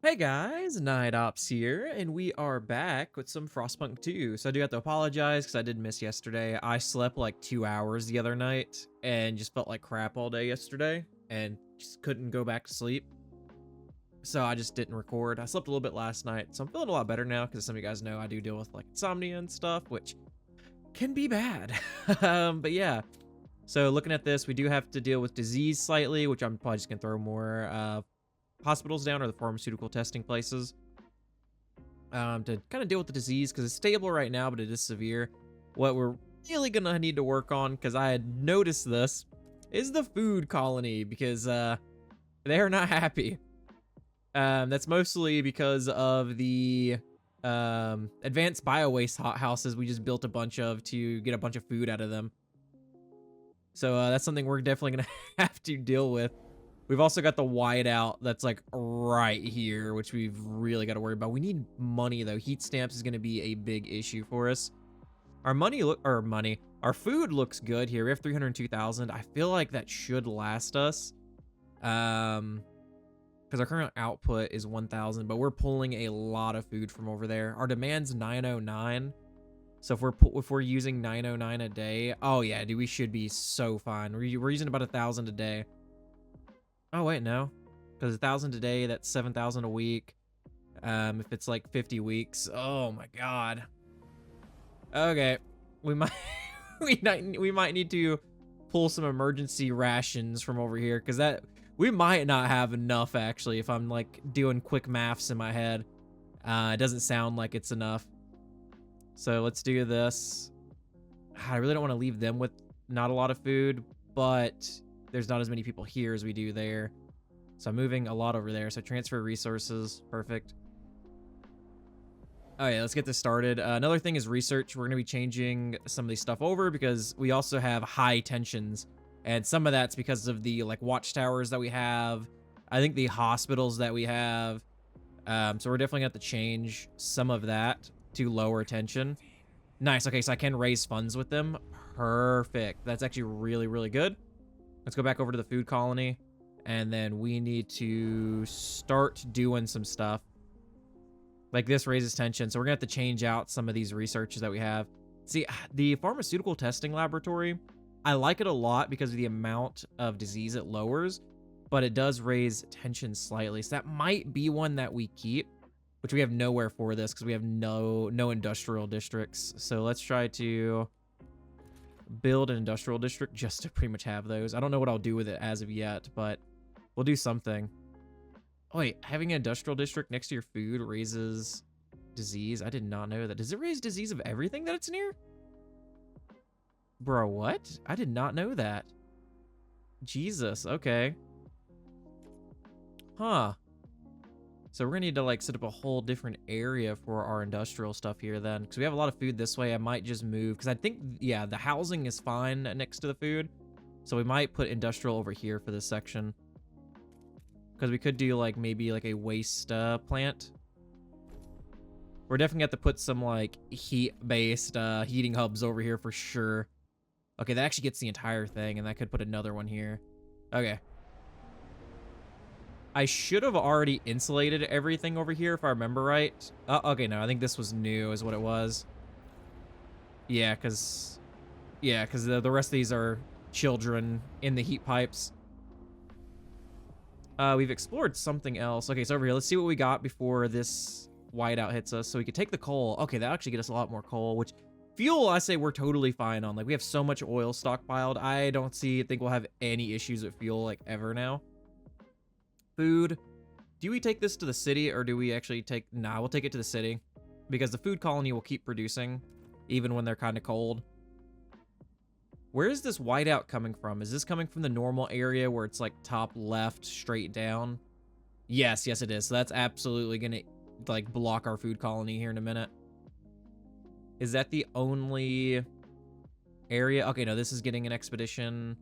Hey guys, Night Ops here, and we are back with some Frostpunk 2. So I do have to apologize because I did miss yesterday. I slept like 2 hours the other night and just felt like crap all day yesterday and just couldn't go back to sleep. So I just didn't record. I slept a little bit last night, so I'm feeling a lot better now because some of you guys know I do deal with like insomnia and stuff, which can be bad. But yeah, so looking at this, we do have to deal with disease slightly, which I'm probably just going to throw more hospitals down or the pharmaceutical testing places to kind of deal with the disease because it's stable right now, but it is severe. What we're really gonna need to work on, because I had noticed this, is the food colony because they're not happy. That's mostly because of the advanced bio-waste hothouses we just built a bunch of to get a bunch of food out of them. So that's something we're definitely gonna have to deal with. We've also got the whiteout that's like right here, which we've really got to worry about. We need money though. Heat stamps is going to be a big issue for us. Our our food looks good here. We have 302,000. I feel like that should last us. Because our current output is 1,000, but we're pulling a lot of food from over there. Our demand's 909. So if we're using 909 a day, oh yeah, dude, we should be so fine. We're using about 1,000 a day. Oh wait, no, because 1,000 a day, that's 7,000 a week. If it's like 50 weeks, oh my god. Okay, we might we might need to pull some emergency rations from over here because that we might not have enough actually. If I'm like doing quick maths in my head, it doesn't sound like it's enough. So let's do this. I really don't want to leave them with not a lot of food, but there's not as many people here as we do there. So I'm moving a lot over there. So transfer resources. Perfect. Oh yeah, let's get this started. Another thing is research. We're going to be changing some of these stuff over because we also have high tensions. And some of that's because of the like watchtowers that we have. I think the hospitals that we have. So we're definitely going to have to change some of that to lower tension. Nice. Okay, so I can raise funds with them. Perfect. That's actually really, really good. Let's go back over to the food colony, and then we need to start doing some stuff. Like this raises tension, so we're gonna have to change out some of these researches that we have. See, the pharmaceutical testing laboratory, I like it a lot because of the amount of disease it lowers, but it does raise tension slightly. So that might be one that we keep, which we have nowhere for this because we have no industrial districts. So let's try to build an industrial district just to pretty much have those. I don't know what I'll do with it as of yet, but we'll do something. Oh wait, having an industrial district next to your food raises disease? I did not know that. Does it raise disease of everything that it's near? Bro, what? I did not know that. Jesus, okay. Huh. So we're gonna need to like set up a whole different area for our industrial stuff here then, because we have a lot of food this way. I might just move because I think, yeah, the housing is fine next to the food, so we might put industrial over here for this section, because we could do like maybe like a waste plant. We're definitely gonna have to put some like heat-based heating hubs over here for sure. Okay, that actually gets the entire thing, and that could put another one here. Okay. I should have already insulated everything over here if I remember right. Okay, no, I think this was new is what it was. Yeah, because the rest of these are children in the heat pipes. We've explored something else. Okay, so over here, let's see what we got before this whiteout hits us. So we could take the coal. Okay, that'll actually get us a lot more coal, which fuel, I say we're totally fine on. Like, we have so much oil stockpiled. I don't think we'll have any issues with fuel, like, ever now. Food. Do we take this to the city or do we actually take... Nah, we'll take it to the city because the food colony will keep producing even when they're kind of cold. Where is this whiteout coming from? Is this coming from the normal area where it's like top left straight down? Yes, yes it is. So that's absolutely gonna like block our food colony here in a minute. Is that the only area? Okay, no, this is getting an expedition.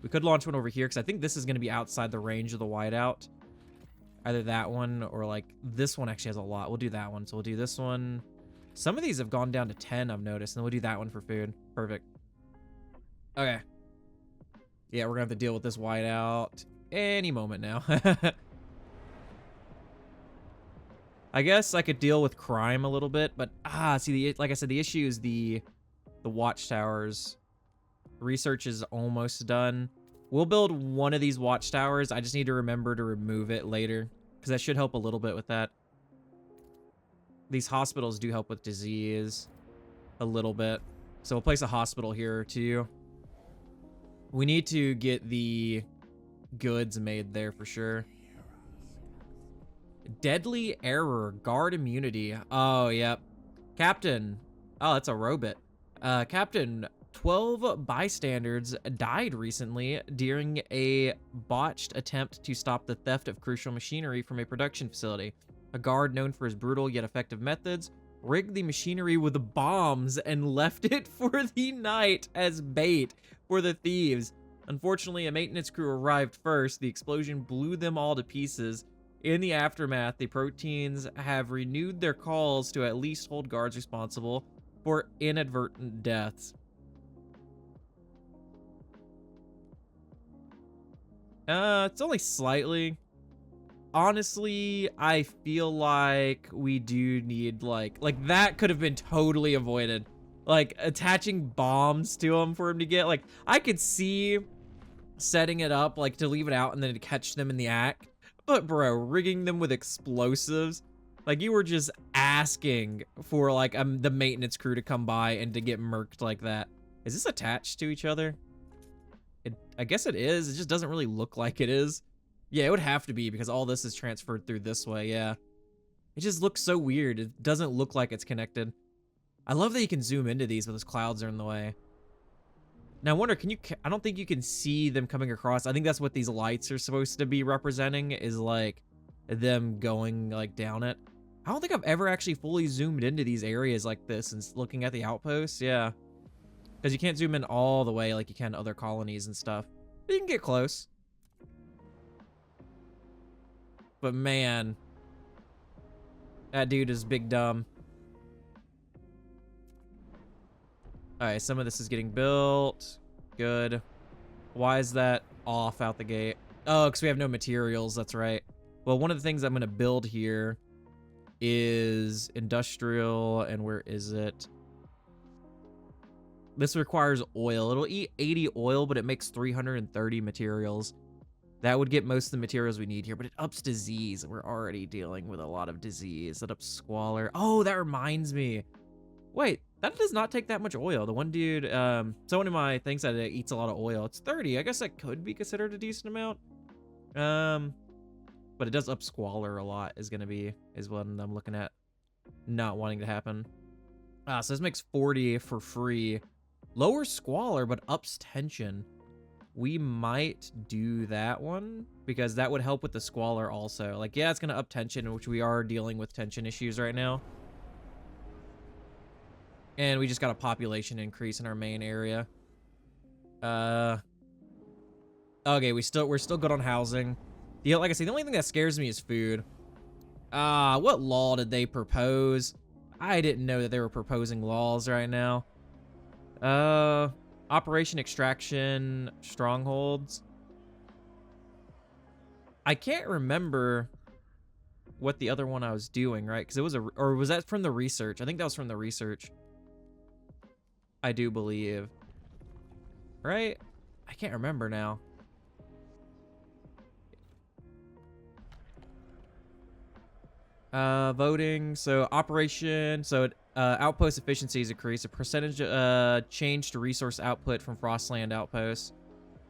We could launch one over here because I think this is going to be outside the range of the whiteout. Either that one or like this one actually has a lot. We'll do that one. So we'll do this one. Some of these have gone down to 10, I've noticed. And then we'll do that one for food. Perfect. Okay. Yeah, we're going to have to deal with this whiteout. any moment now. I guess I could deal with crime a little bit, but see, like I said, the issue is the watchtowers. Research is almost done. We'll build one of these watchtowers. I just need to remember to remove it later, because that should help a little bit with that. These hospitals do help with disease a little bit. So we'll place a hospital here too. We need to get the goods made there for sure. Deadly error, guard immunity. Oh, yep. Captain. Oh, that's a robot. Captain, 12 bystanders died recently during a botched attempt to stop the theft of crucial machinery from a production facility. A guard known for his brutal yet effective methods rigged the machinery with bombs and left it for the night as bait for the thieves. Unfortunately, a maintenance crew arrived first. The explosion blew them all to pieces. In the aftermath, the proteins have renewed their calls to at least hold guards responsible for inadvertent deaths. It's only slightly. Honestly, I feel like we do need, like that could have been totally avoided. Like, attaching bombs to him for him to get, like, I could see setting it up, like, to leave it out and then to catch them in the act. But, bro, rigging them with explosives, like, you were just asking for, like, the maintenance crew to come by and to get murked like that. Is this attached to each other? I guess it is. It just doesn't really look like it is. Yeah, it would have to be because all this is transferred through this way, yeah. It just looks so weird. It doesn't look like it's connected. I love that you can zoom into these, but those clouds are in the way. Now, I wonder, I don't think you can see them coming across. I think that's what these lights are supposed to be representing, is like them going like down it. I don't think I've ever actually fully zoomed into these areas like this and looking at the outposts, yeah. Because you can't zoom in all the way like you can other colonies and stuff. But you can get close. But man, that dude is big dumb. Alright, some of this is getting built. Good. Why is that off out the gate? Oh, because we have no materials, that's right. Well, one of the things I'm going to build here is industrial, and where is it? This requires oil. It'll eat 80 oil, but it makes 330 materials. That would get most of the materials we need here, but it ups disease. We're already dealing with a lot of disease. It ups squalor. Oh, that reminds me. Wait, that does not take that much oil. The one dude, someone in my thing said it eats a lot of oil. It's 30. I guess that could be considered a decent amount. But it does up squalor a lot is what I'm looking at not wanting to happen. So this makes 40 for free. Lower squalor, but ups tension. We might do that one because that would help with the squalor also. Like, yeah, it's going to up tension, which we are dealing with tension issues right now. And we just got a population increase in our main area. Okay, we're still good on housing. Like I say, the only thing that scares me is food. What law did they propose? I didn't know that they were proposing laws right now. Operation Extraction Strongholds. I can't remember what the other one I was doing, right? Because it was or was that from the research? I think that was from the research. I do believe. Right? I can't remember now. Voting. So operation. So outpost efficiency is increased. A percentage change to resource output from Frostland outposts.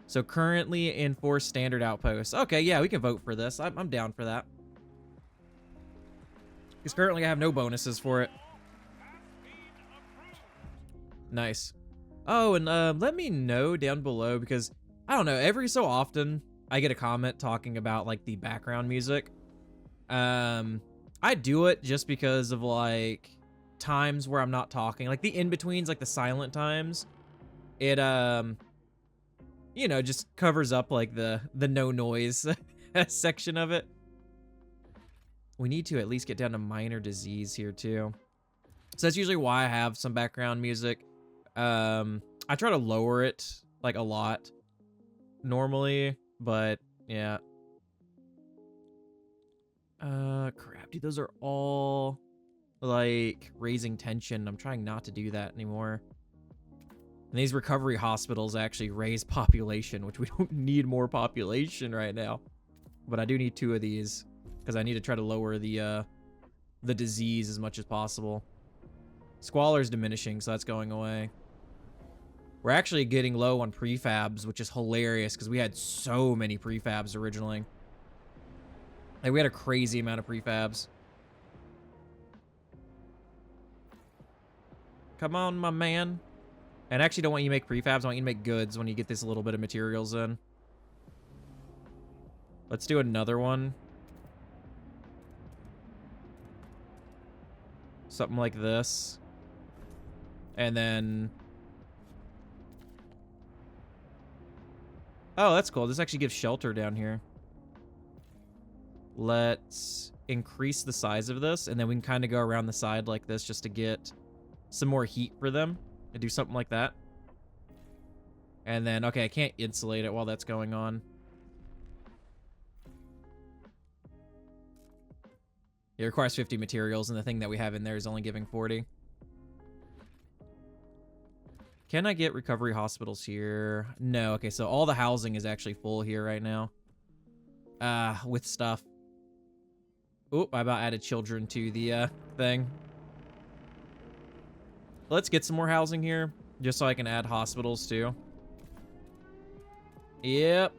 So currently enforced standard outposts. Okay, yeah, we can vote for this. I'm down for that. Because currently I have no bonuses for it. Nice. Oh, and let me know down below because, I don't know, every so often I get a comment talking about, like, the background music. I do it just because of, like, times where I'm not talking. Like, the in-betweens, like, the silent times. It, you know, just covers up, like, the no noise section of it. We need to at least get down to minor disease here, too. So that's usually why I have some background music. I try to lower it, like, a lot normally, but Yeah. Crap, dude, those are all, like, raising tension. I'm trying not to do that anymore. And these recovery hospitals actually raise population, which we don't need more population right now. But I do need 2 of these, because I need to try to lower the disease as much as possible. Squalor is diminishing, so that's going away. We're actually getting low on prefabs, which is hilarious, because we had so many prefabs originally. Like, we had a crazy amount of prefabs. Come on, my man. And I actually don't want you to make prefabs. I want you to make goods when you get this little bit of materials in. Let's do another one. Something like this. And then... Oh, that's cool. This actually gives shelter down here. Let's increase the size of this, and then we can kind of go around the side like this just to get some more heat for them. And do something like that. And then, okay, I can't insulate it while that's going on. It requires 50 materials, and the thing that we have in there is only giving 40. Can I get recovery hospitals here? No. Okay, so all the housing is actually full here right now. With stuff. Oop, I about added children to the thing. Let's get some more housing here, just so I can add hospitals too. Yep.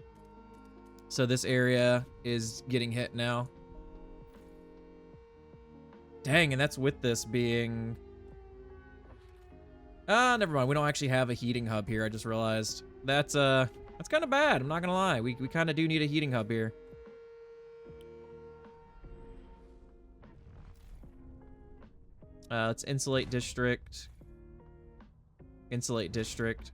So this area is getting hit now. Dang, and that's with this being... never mind. We don't actually have a heating hub here, I just realized. That's kind of bad, I'm not gonna lie. We kind of do need a heating hub here. Let's insulate district. Insulate district.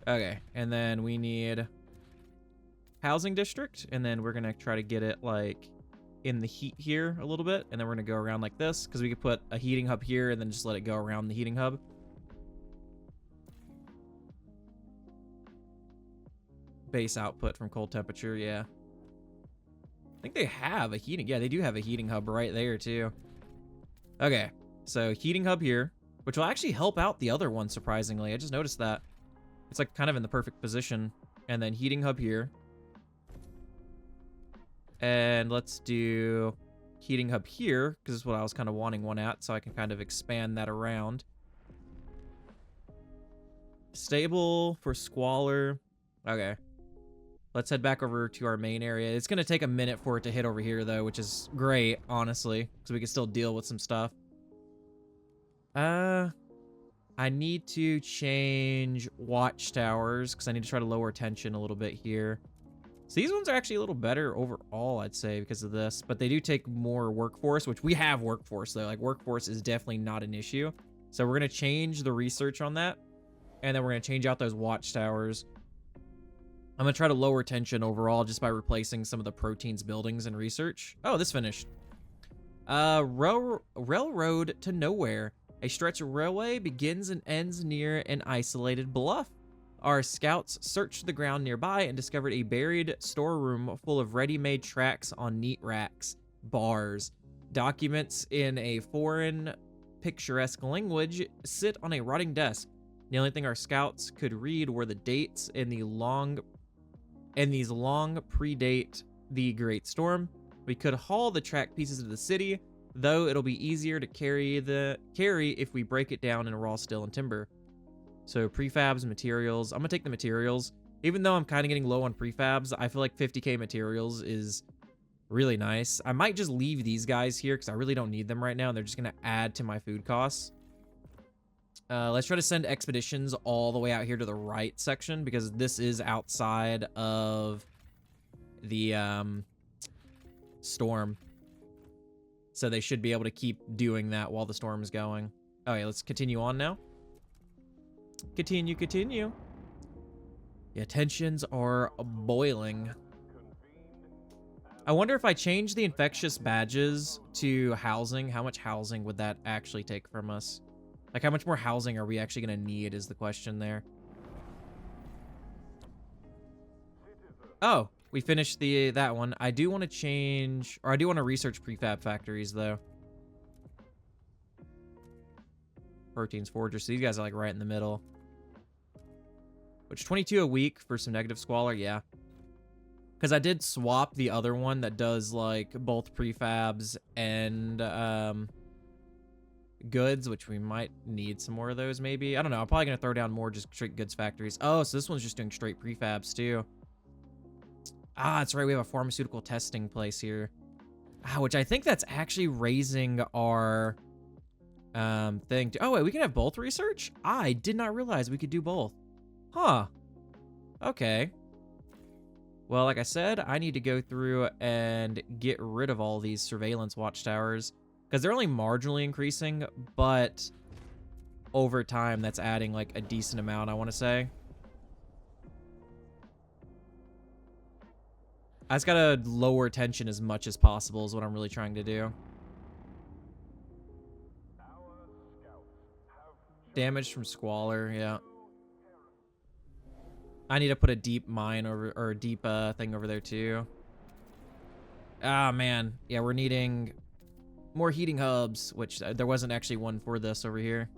Okay, and then we need housing district, and then we're gonna try to get it like in the heat here a little bit, and then we're gonna go around like this because we could put a heating hub here and then just let it go around the heating hub. Base output from cold temperature, yeah. I think they have a heating, yeah, they do have a heating hub right there too. Okay, so heating hub here, which will actually help out the other one surprisingly. I just noticed that. It's like kind of in the perfect position. And then heating hub here. And let's do heating hub here, because this is what I was kind of wanting one at, so I can kind of expand that around. Stable for squalor. Okay. Let's head back over to our main area. It's going to take a minute for it to hit over here, though, which is great, honestly, because we can still deal with some stuff. I need to change watchtowers, because I need to try to lower tension a little bit here. So these ones are actually a little better overall, I'd say, because of this. But they do take more workforce, which we have workforce, though. Like, workforce is definitely not an issue. So we're going to change the research on that. And then we're going to change out those watchtowers. I'm going to try to lower tension overall just by replacing some of the proteins buildings and research. Oh, this finished. Railroad to nowhere. A stretch of railway begins and ends near an isolated bluff. Our scouts searched the ground nearby and discovered a buried storeroom full of ready-made tracks on neat racks, bars. Documents in a foreign, picturesque language sit on a rotting desk. The only thing our scouts could read were the dates and these long predate the Great Storm. We could haul the track pieces to the city, though it'll be easier to carry if we break it down in raw steel and timber. So prefabs, materials. I'm gonna take the materials. Even though I'm kind of getting low on prefabs, I feel like 50k materials is really nice. I might just leave these guys here because I really don't need them right now, and they're just gonna add to my food costs. Let's try to send expeditions all the way out here to the right section, because this is outside of the storm. So they should be able to keep doing that while the storm is going. Okay, let's continue on now. Continue. Yeah, tensions are boiling. I wonder if I change the infectious badges to housing, how much housing would that actually take from us? Like, how much more housing are we actually going to need is the question there. Oh, we finished that one. I do want to change, or I do want to research prefab factories though. Proteins Forger. So these guys are like right in the middle. Which 22 a week for some negative squalor, yeah. Because I did swap the other one that does like both prefabs and goods, which we might need some more of those maybe. I don't know. I'm probably gonna throw down more just straight goods factories. Oh, so this one's just doing straight prefabs too. Ah, that's right. We have a pharmaceutical testing place here. Ah, which I think that's actually raising our thing. Oh wait, we can have both research? I did not realize we could do both. Huh. Okay. Well, like I said, I need to go through and get rid of all these surveillance watchtowers because they're only marginally increasing, but over time, that's adding like a decent amount, I want to say. I just gotta lower tension as much as possible is what I'm really trying to do. Damage from squalor, yeah. I need to put a deep mine over, or a deep thing over there too. Ah, man. Yeah, we're needing more heating hubs, which there wasn't actually one for this over here.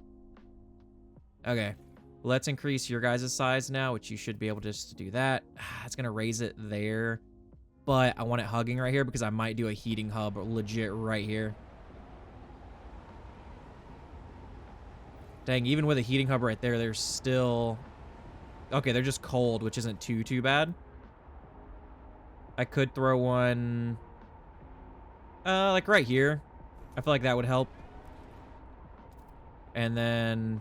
Okay. Let's increase your guys' size now, which you should be able just to do that. It's going to raise it there. But I want it hugging right here because I might do a heating hub legit right here. Dang, even with a heating hub right there, there's still... Okay, they're just cold, which isn't too bad. I could throw one... like right here. I feel like that would help. And then...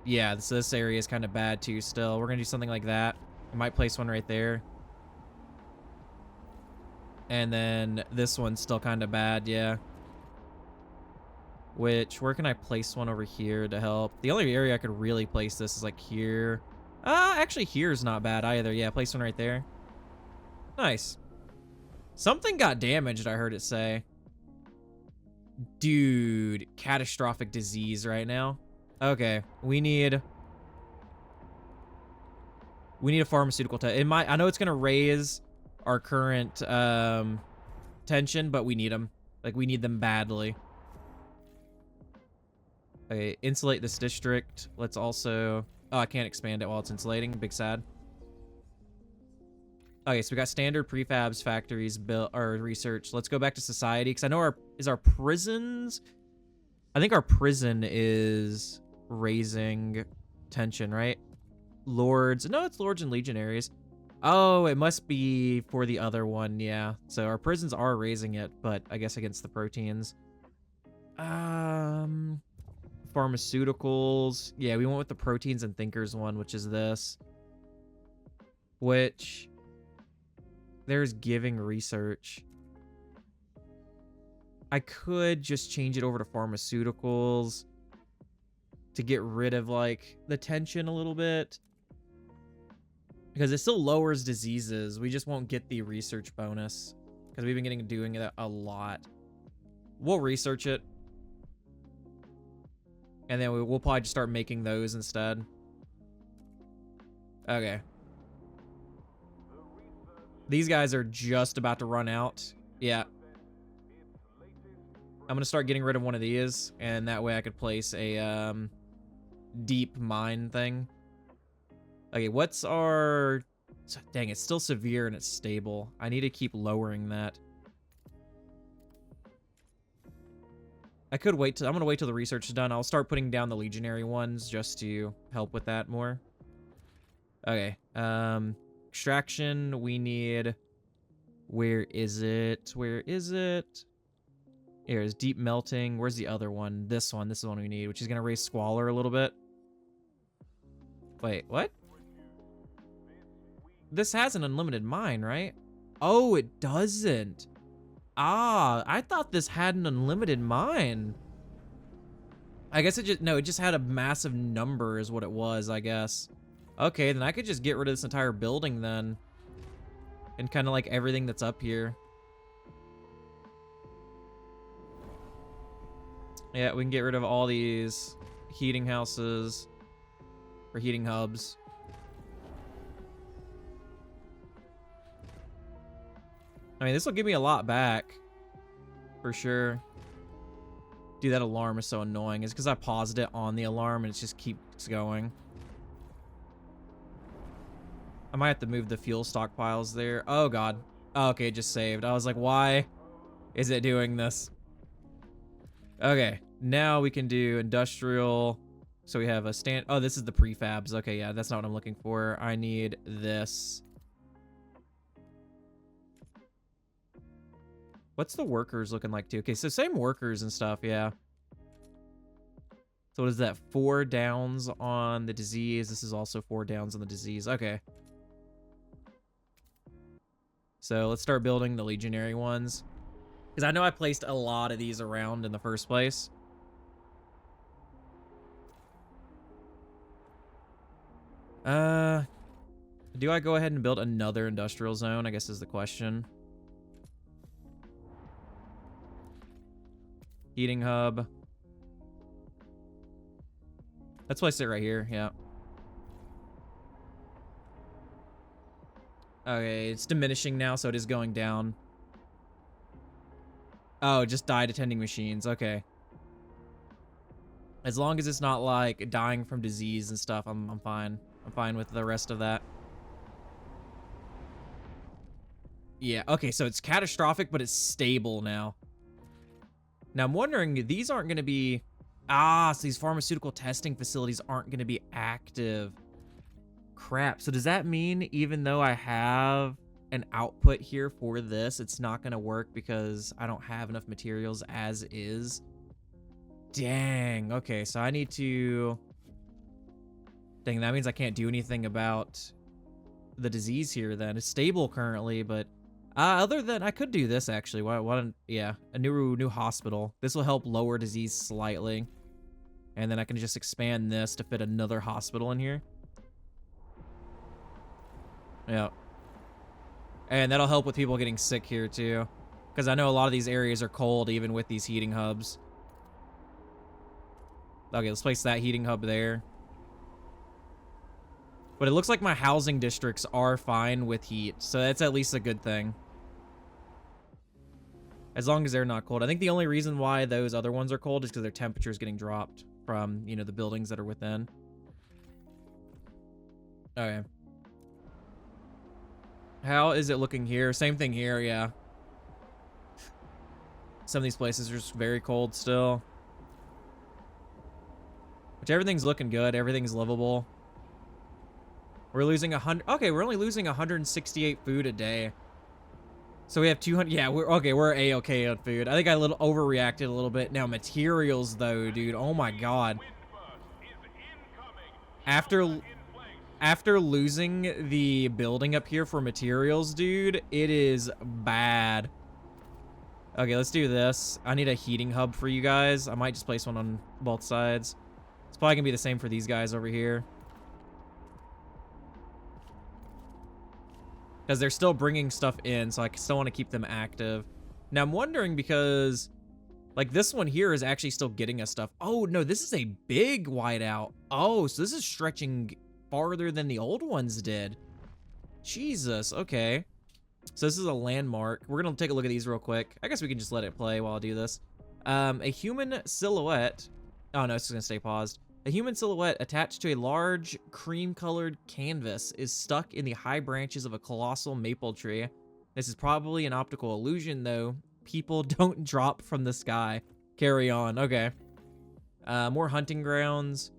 Yeah, so this area is kind of bad too still. We're going to do something like that. I might place one right there. And then this one's still kind of bad, yeah. Which, where can I place one over here to help? The only area I could really place this is like here. Actually here's not bad either. Yeah, place one right there. Nice. Something got damaged, I heard it say. Dude, catastrophic disease right now. Okay, we need a pharmaceutical test. I know it's gonna raise our current tension, but we need them. Like, we need them badly. Okay, insulate this district. Let's also... Oh, I can't expand it while it's insulating. Big sad. Okay, so we got standard prefabs, factories, built, or research. Let's go back to society, because I know our prisons... I think our prison is raising tension, right? Lords. No, it's lords and legionaries. Oh, it must be for the other one, yeah. So our prisons are raising it, but I guess against the proteins. Pharmaceuticals. Yeah, we went with the proteins and thinkers one, which is this. Which... There's giving research. I could just change it over to pharmaceuticals to get rid of, like, the tension a little bit. Because it still lowers diseases. We just won't get the research bonus. Because we've been doing it a lot. We'll research it. And then we'll probably just start making those instead. Okay. These guys are just about to run out. Yeah. I'm going to start getting rid of one of these. And that way I could place a deep mine thing. Okay, what's our... Dang, it's still severe and it's stable. I need to keep lowering that. I could wait till... I'm going to wait till the research is done. I'll start putting down the legionary ones just to help with that more. Okay. Extraction, we need... Where is it? Where is it? Here's deep melting. Where's the other one? This one. This is the one we need, which is going to raise squalor a little bit. Wait, what? This has an unlimited mine, right? Oh, it doesn't. Ah, I thought this had an unlimited mine. I guess it just... No, it just had a massive number is what it was, I guess. Okay, then I could just get rid of this entire building then. And kind of like everything that's up here. Yeah, we can get rid of all these heating houses. Or heating hubs. I mean, this will give me a lot back. For sure. Dude, that alarm is so annoying. It's because I paused it on the alarm and it just keeps going. I might have to move the fuel stockpiles there. Oh, God. Oh, okay, it just saved. I was like, why is it doing this? Okay, now we can do industrial. So we have a stand. Oh, this is the prefabs. Okay, yeah, that's not what I'm looking for. I need this. What's the workers looking like too? Okay, so same workers and stuff, yeah. So what is that? 4 downs on the disease. This is also 4 downs on the disease. Okay. So let's start building the legionary ones. Because I know I placed a lot of these around in the first place. Do I go ahead and build another industrial zone, I guess is the question. Heating hub. Let's place it right here, yeah. Okay, it's diminishing now, so it is going down. Oh, just died attending machines, okay. As long as it's not like dying from disease and stuff, I'm fine. I'm fine with the rest of that. Yeah, okay, so it's catastrophic, but it's stable now. Now, I'm wondering, these aren't going to be... Ah, so these pharmaceutical testing facilities aren't going to be active. Crap. So does that mean even though I have an output here for this, it's not going to work because I don't have enough materials as is? Dang. Okay, so I need to... Dang, that means I can't do anything about the disease here then. It's stable currently, but... other than, I could do this actually. Why don't, yeah, a new hospital. This will help lower disease slightly. And then I can just expand this to fit another hospital in here. Yeah. And that'll help with people getting sick here too. Because I know a lot of these areas are cold even with these heating hubs. Okay, let's place that heating hub there. But it looks like my housing districts are fine with heat. So that's at least a good thing. As long as they're not cold. I think the only reason why those other ones are cold is because their temperature is getting dropped from, you know, the buildings that are within. Okay. How is it looking here? Same thing here, yeah. Some of these places are just very cold still. Which everything's looking good. Everything's livable. We're losing 100. Okay, we're only losing 168 food a day. So we have 200. Yeah, we're okay. We're A-okay on food. I think I overreacted a little bit. Now materials, though, dude. Oh my god. After losing the building up here for materials, dude, it is bad. Okay, let's do this. I need a heating hub for you guys. I might just place one on both sides. It's probably gonna be the same for these guys over here. Because they're still bringing stuff in, so I still want to keep them active. Now, I'm wondering because, like, this one here is actually still getting us stuff. Oh, no, this is a big whiteout. Oh, so this is stretching farther than the old ones did. Jesus, okay. So this is a landmark. We're going to take a look at these real quick. I guess we can just let it play while I do this. A human silhouette. Oh, no, it's just going to stay paused. A human silhouette attached to a large cream-colored canvas is stuck in the high branches of a colossal maple tree. This is probably an optical illusion, though. People don't drop from the sky. Carry on. Okay. More hunting grounds.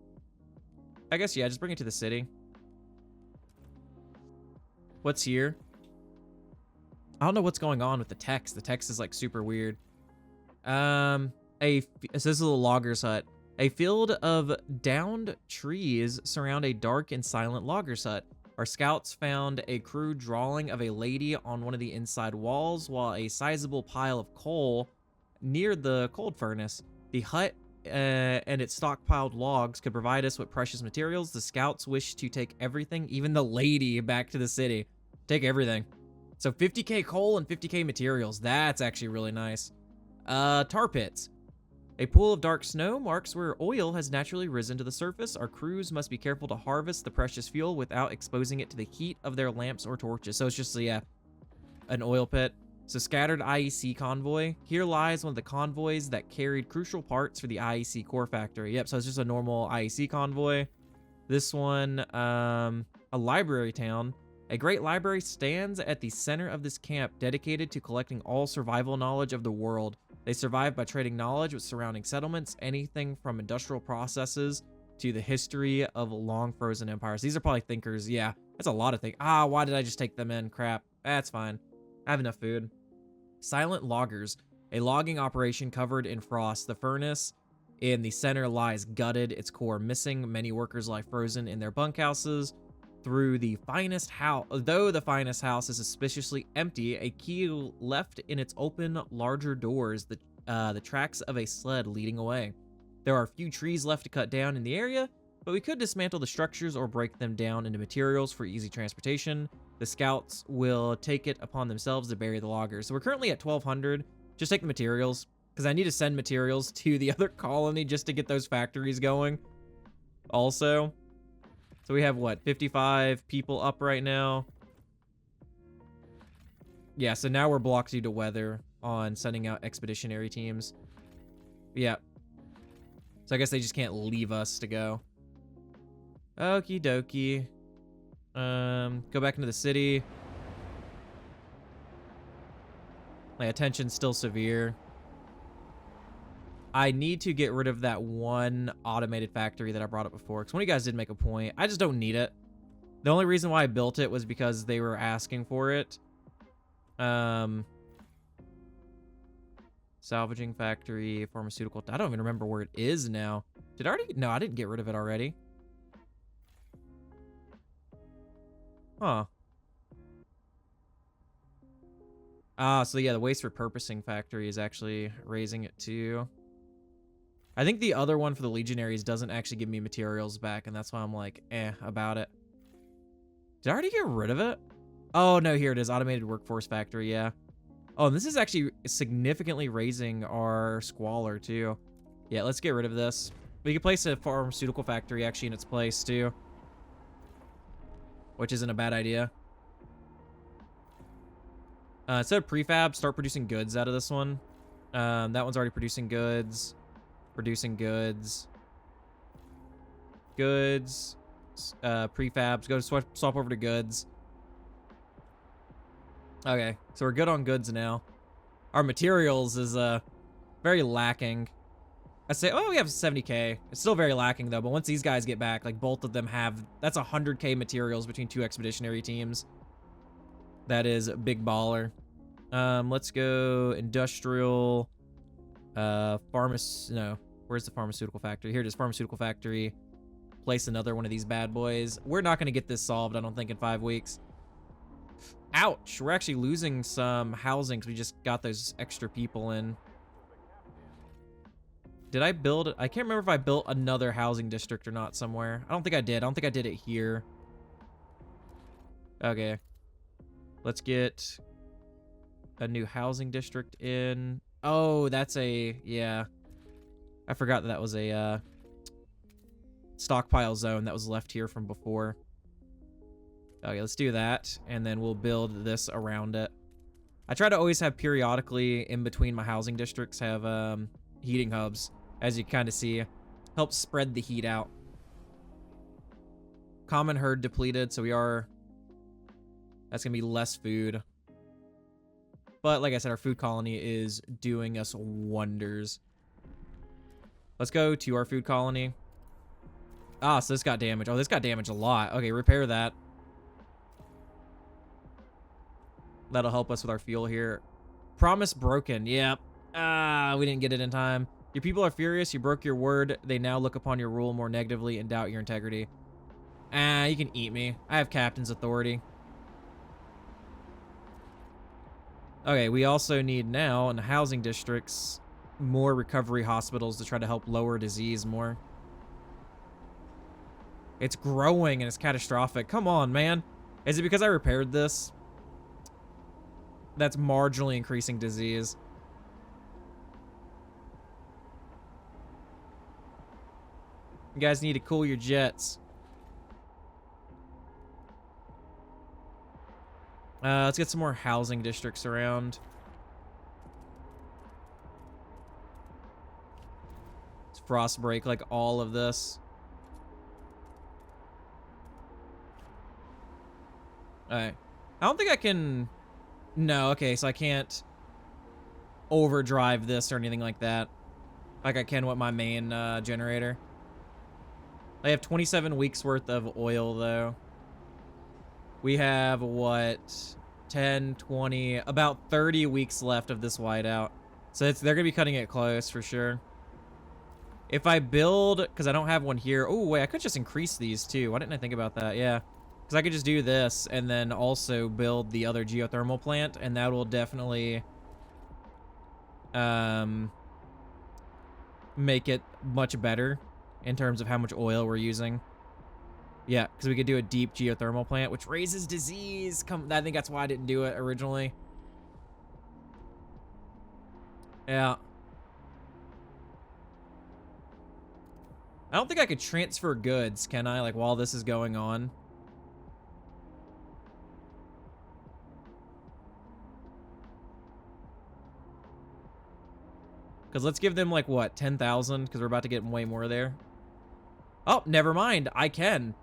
I guess, yeah, just bring it to the city. What's here? I don't know what's going on with the text. The text is, like, super weird. So this is a logger's hut. A field of downed trees surround a dark and silent logger's hut. Our scouts found a crude drawing of a lady on one of the inside walls, while a sizable pile of coal near the cold furnace. The hut and its stockpiled logs could provide us with precious materials. The scouts wish to take everything, even the lady, back to the city. Take everything. So 50k coal and 50k materials. That's actually really nice. Tar pits. A pool of dark snow marks where oil has naturally risen to the surface. Our crews must be careful to harvest the precious fuel without exposing it to the heat of their lamps or torches. So it's just, yeah, an oil pit. So scattered IEC convoy. Here lies one of the convoys that carried crucial parts for the IEC core factory. Yep, so it's just a normal IEC convoy. This one, a library town. A great library stands at the center of this camp, dedicated to collecting all survival knowledge of the world. They survive by trading knowledge with surrounding settlements, anything from industrial processes to the history of long frozen empires. These are probably thinkers. Yeah, that's a lot of things. Ah, why did I just take them in? Crap. That's fine. I have enough food. Silent loggers. A logging operation covered in frost. The furnace in the center lies gutted, its core missing. Many workers lie frozen in their bunkhouses. Though the finest house is suspiciously empty, a key left in its open, larger doors, the tracks of a sled leading away. There are a few trees left to cut down in the area, but we could dismantle the structures or break them down into materials for easy transportation. The scouts will take it upon themselves to bury the loggers. So we're currently at 1,200. Just take the materials, because I need to send materials to the other colony just to get those factories going. Also, so we have, what, 55 people up right now? Yeah, so now we're blocked due to weather on sending out expeditionary teams. Yeah. So I guess they just can't leave us to go. Okie dokie. Go back into the city. My attention's still severe. I need to get rid of that one automated factory that I brought up before, because one of you guys did make a point. I just don't need it. The only reason why I built it was because they were asking for it. Salvaging factory, pharmaceutical. I don't even remember where it is now. Did I already? No, I didn't get rid of it already. Huh. Ah, so yeah, the waste repurposing factory is actually raising it too. I think the other one for the legionaries doesn't actually give me materials back, and that's why I'm like, about it. Did I already get rid of it? Oh, no, here it is. Automated workforce factory, yeah. Oh, and this is actually significantly raising our squalor, too. Yeah, let's get rid of this. We could place a pharmaceutical factory, actually, in its place, too. Which isn't a bad idea. Instead of prefab, start producing goods out of this one. That one's already producing goods. Producing goods. Goods. Prefabs. Go to swap over to goods. Okay, so we're good on goods now. Our materials is very lacking. I say, oh, we have 70k. It's still very lacking though, but once these guys get back, like both of them have, that's 100k materials between two expeditionary teams. That is a big baller. Let's go industrial, no, where's the pharmaceutical factory? Here it is, pharmaceutical factory. Place another one of these bad boys. We're not gonna get this solved, I don't think, in 5 weeks. Ouch, we're actually losing some housing because we just got those extra people in. Did I build it? I can't remember if I built another housing district or not somewhere. I don't think I did. I don't think I did it here. Okay. Let's get a new housing district in. Oh, that's a, yeah. I forgot that was a stockpile zone that was left here from before. Okay, let's do that, and then we'll build this around it. I try to always have periodically in between my housing districts have heating hubs, as you kind of see. Helps spread the heat out. Common herd depleted, so that's gonna be less food. But like I said, our food colony is doing us wonders. Let's go to our food colony. Ah, so this got damaged. Oh, this got damaged a lot. Okay, repair that. That'll help us with our fuel here. Promise broken. Yep. Ah, we didn't get it in time. Your people are furious. You broke your word. They now look upon your rule more negatively and doubt your integrity. Ah, you can eat me. I have captain's authority. Okay, we also need now in the housing districts more recovery hospitals to try to help lower disease more. It's growing and it's catastrophic. Come on, man. Is it because I repaired this? That's marginally increasing disease. You guys need to cool your jets. Let's get some more housing districts around. cross break like all of this. Alright. I don't think I can... No, okay, so I can't overdrive this or anything like that. Like I can with my main generator. I have 27 weeks worth of oil, though. We have, what, 10, 20, about 30 weeks left of this whiteout. So they're going to be cutting it close for sure. If I build, because I don't have one here. Oh, wait, I could just increase these too. Why didn't I think about that? Yeah. Because I could just do this and then also build the other geothermal plant, and that will definitely make it much better in terms of how much oil we're using. Yeah, because we could do a deep geothermal plant, which raises disease. I think that's why I didn't do it originally. Yeah. I don't think I could transfer goods, can I? Like, while this is going on. Because let's give them, like, what, 10,000? Because we're about to get way more there. Oh, never mind. I can.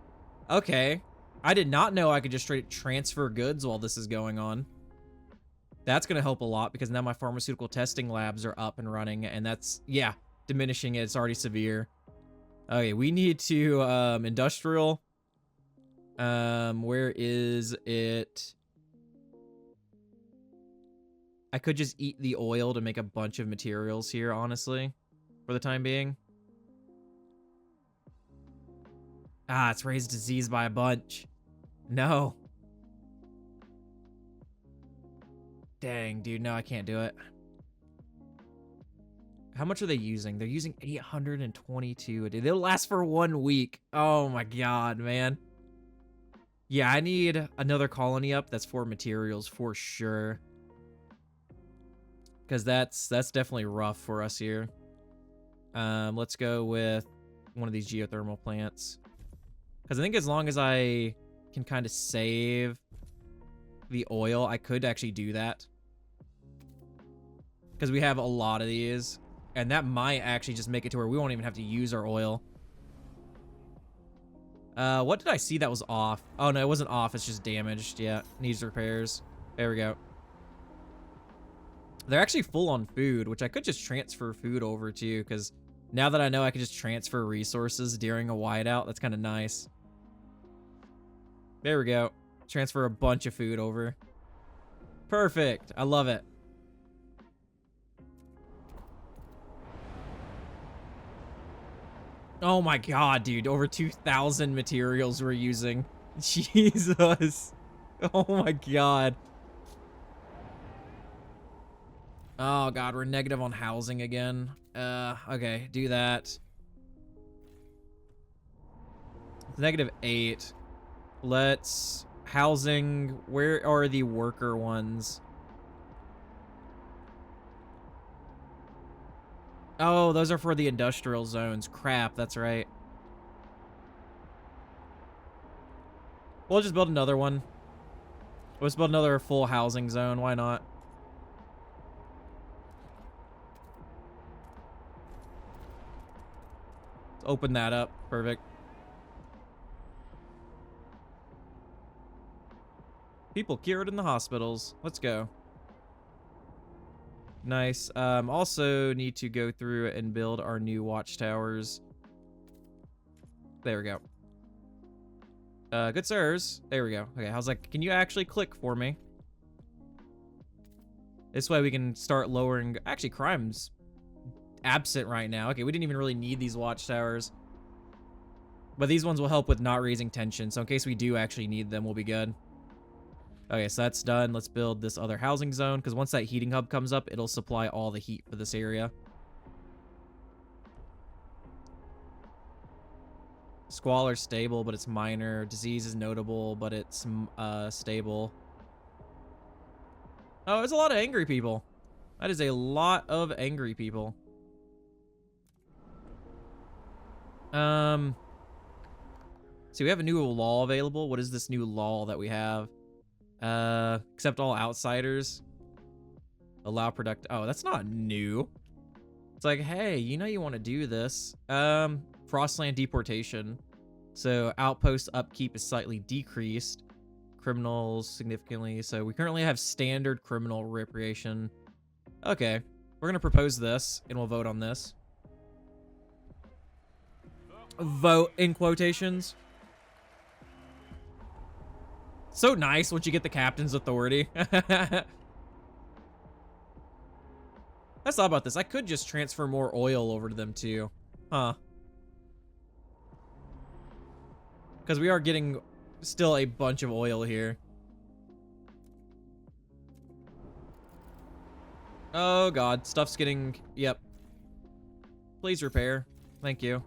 Okay. I did not know I could just straight transfer goods while this is going on. That's going to help a lot because now my pharmaceutical testing labs are up and running, and that's, yeah, diminishing it. It's already severe. Okay, we need to, industrial. Where is it? I could just eat the oil to make a bunch of materials here, honestly, for the time being. Ah, it's raised disease by a bunch. No. Dang, dude, no, I can't do it. How much are they using? They're using 822 a day. They'll last for 1 week. Oh my god, man. Yeah, I need another colony up that's for materials for sure. Because that's definitely rough for us here. Let's go with one of these geothermal plants. Because I think as long as I can kind of save the oil, I could actually do that. Because we have a lot of these. And that might actually just make it to where we won't even have to use our oil. What did I see that was off? Oh, no, it wasn't off. It's just damaged. Yeah, needs repairs. There we go. They're actually full on food, which I could just transfer food over to, because now that I know I can just transfer resources during a whiteout, that's kind of nice. There we go. Transfer a bunch of food over. Perfect. I love it. Oh my god, dude. Over 2,000 materials we're using. Jesus. Oh my god. Oh god, we're negative on housing again. Okay, do that. It's -8. Let's... Housing, where are the worker ones? Oh, those are for the industrial zones. Crap, that's right. We'll just build another one. Let's build another full housing zone. Why not? Let's open that up. Perfect. People cured in the hospitals. Let's go. Nice. Also need to go through and build our new watchtowers. There we go. Good sirs. There we go. Okay, I was like, can you actually click for me? This way we can start lowering... Actually, crime's absent right now. Okay, we didn't even really need these watchtowers. But these ones will help with not raising tension, so in case we do actually need them, we'll be good. Okay, so that's done. Let's build this other housing zone, because once that heating hub comes up, it'll supply all the heat for this area. Squalor's stable, but it's minor. Disease is notable, but it's stable. Oh, there's a lot of angry people. That is a lot of angry people. So we have a new law available. What is this new law that we have? Accept all outsiders. Allow product. Oh, that's not new. It's like, hey, you know you want to do this. Frostland deportation. So outpost upkeep is slightly decreased. Criminals significantly. So we currently have standard criminal reparation. Okay. We're going to propose this, and we'll vote on this. Vote in quotations. So nice once you get the captain's authority. I thought about this. I could just transfer more oil over to them too. Huh. Because we are getting still a bunch of oil here. Oh god, stuff's getting... Yep. Please repair. Thank you.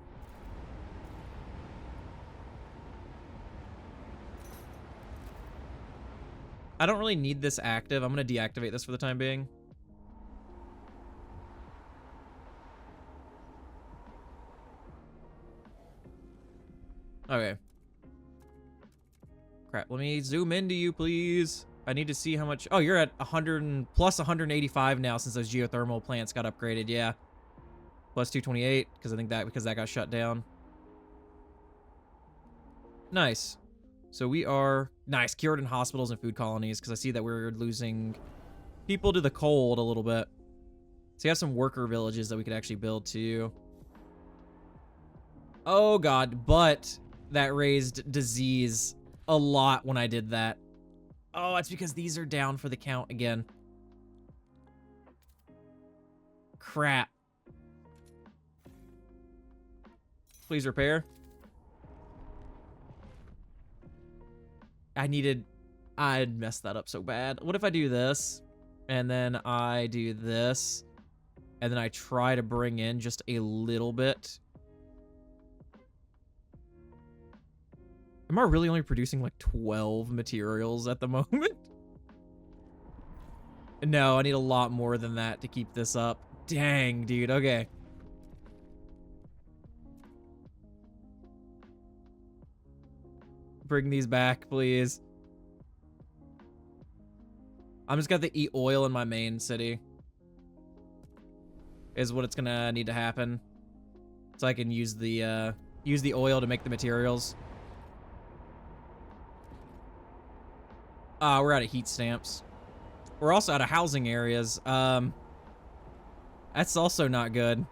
I don't really need this active. I'm going to deactivate this for the time being. Okay. Crap, let me zoom into you, please. I need to see how much... Oh, you're at 100 and plus 185 now since those geothermal plants got upgraded. Yeah. Plus 228 because I think that got shut down. Nice. So we are nice cured in hospitals and food colonies because I see that we're losing people to the cold a little bit. So you have some worker villages that we could actually build too. Oh god, but that raised disease a lot when I did that. Oh, it's because these are down for the count again. Crap. Please repair. I'd messed that up so bad. What if I do this, and then I do this, and then I try to bring in just a little bit? Am I really only producing like 12 materials at the moment? No, I need a lot more than that to keep this up. Dang, dude. Okay. Bring these back, please. I'm just gonna have to eat oil in my main city. Is what it's gonna need to happen. So I can use the oil to make the materials. We're out of heat stamps. We're also out of housing areas. That's also not good.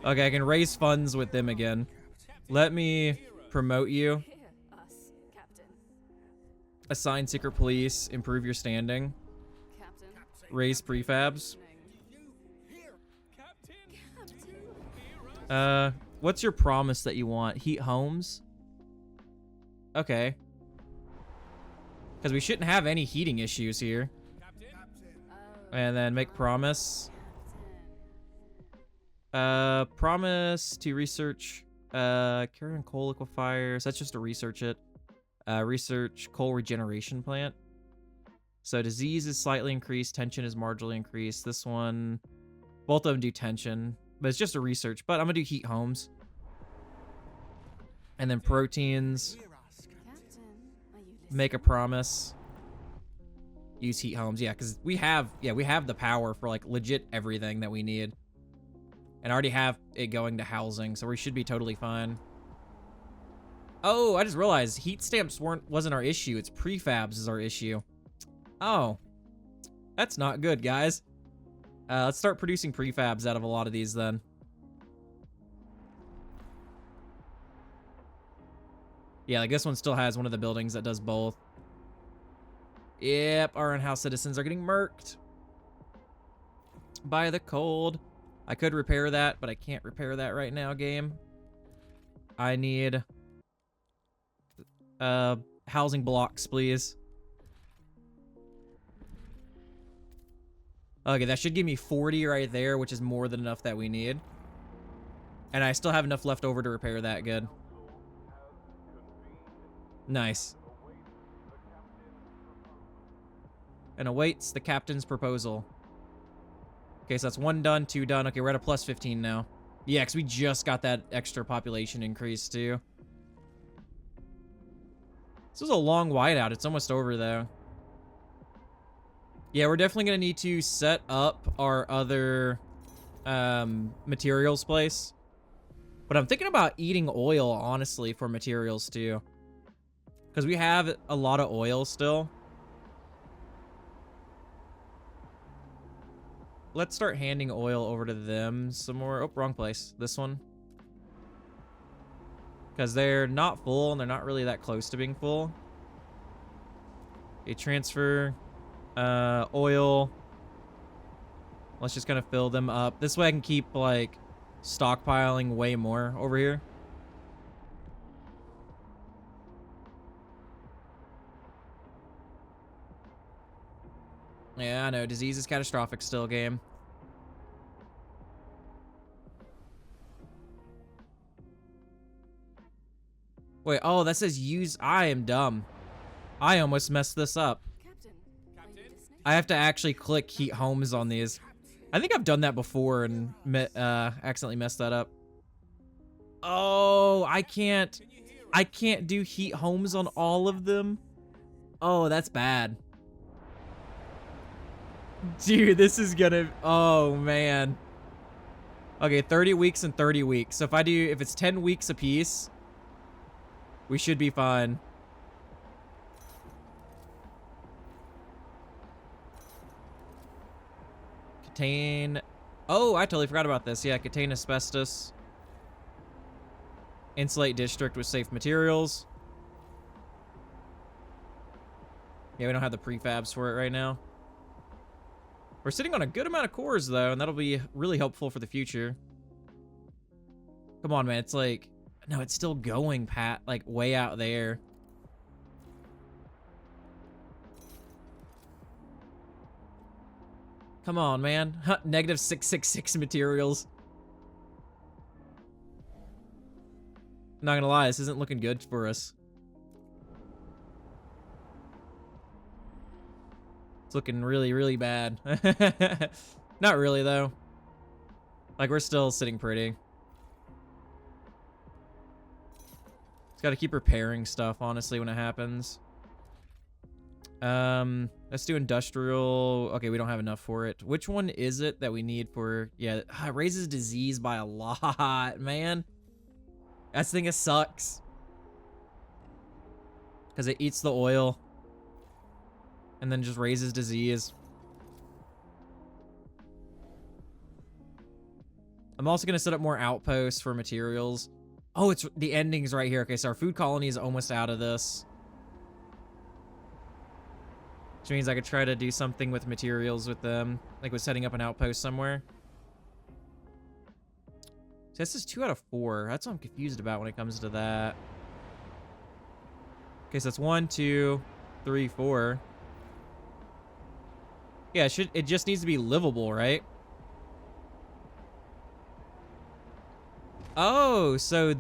Okay, I can raise funds with them again. Let me promote you. Assign secret police. Improve your standing. Raise prefabs. What's your promise that you want? Heat homes? Okay. Because we shouldn't have any heating issues here. And then make promise. Promise to research carry on coal liquefiers. That's just to research it. Research coal regeneration plant. So disease is slightly increased. Tension is marginally increased. This one, both of them do tension, but it's just a research. But I'm gonna do heat homes. And then proteins. Make a promise. Use heat homes. Yeah, because we have the power for like legit everything that we need. And I already have it going to housing, so we should be totally fine. Oh, I just realized heat stamps wasn't our issue. It's prefabs is our issue. Oh, that's not good, guys. Let's start producing prefabs out of a lot of these then. Yeah, like this one still has one of the buildings that does both. Yep, our in-house citizens are getting murked by the cold. I could repair that, but I can't repair that right now, game. I need housing blocks, please. Okay, that should give me 40 right there, which is more than enough that we need. And I still have enough left over to repair that. Good. Nice. And awaits the captain's proposal. Okay, so that's 1 done, 2 done. Okay, we're at a plus 15 now. Yeah, because we just got that extra population increase, too. This was a long whiteout. It's almost over, though. Yeah, we're definitely gonna need to set up our other materials place. But I'm thinking about eating oil, honestly, for materials too. Because we have a lot of oil still. Let's start handing oil over to them some more. Oh, wrong place. This one. Because they're not full and they're not really that close to being full. Okay, transfer oil. Let's just kind of fill them up. This way I can keep, like, stockpiling way more over here. Yeah, I know. Disease is catastrophic still, game. Wait, oh, that says use... I am dumb. I almost messed this up. I have to actually click heat homes on these. I think I've done that before and accidentally messed that up. Oh, I can't do heat homes on all of them. Oh, that's bad. Dude, this is gonna... Oh, man. Okay, 30 weeks and 30 weeks. So if it's 10 weeks apiece, we should be fine. Contain... Oh, I totally forgot about this. Yeah, contain asbestos. Insulate district with safe materials. Yeah, we don't have the prefabs for it right now. We're sitting on a good amount of cores, though, and that'll be really helpful for the future. Come on, man. It's like... No, it's still going, Pat. Like, way out there. Come on, man. Negative 666 materials. Not gonna lie, this isn't looking good for us. It's looking really, really bad. Not really, though. Like, we're still sitting pretty. Just gotta keep repairing stuff, honestly, when it happens. Let's do industrial. Okay, we don't have enough for it. Which one is it that we need for... Yeah, it raises disease by a lot, man. That thing sucks. Because it eats the oil. And then just raises disease. I'm also going to set up more outposts for materials. Oh, it's the endings right here. Okay, so our food colony is almost out of this. Which means I could try to do something with materials with them. Like with setting up an outpost somewhere. So this is 2 out of 4. That's what I'm confused about when it comes to that. Okay, so that's 1, 2, 3, 4. Yeah, it just needs to be livable, right? Oh, so...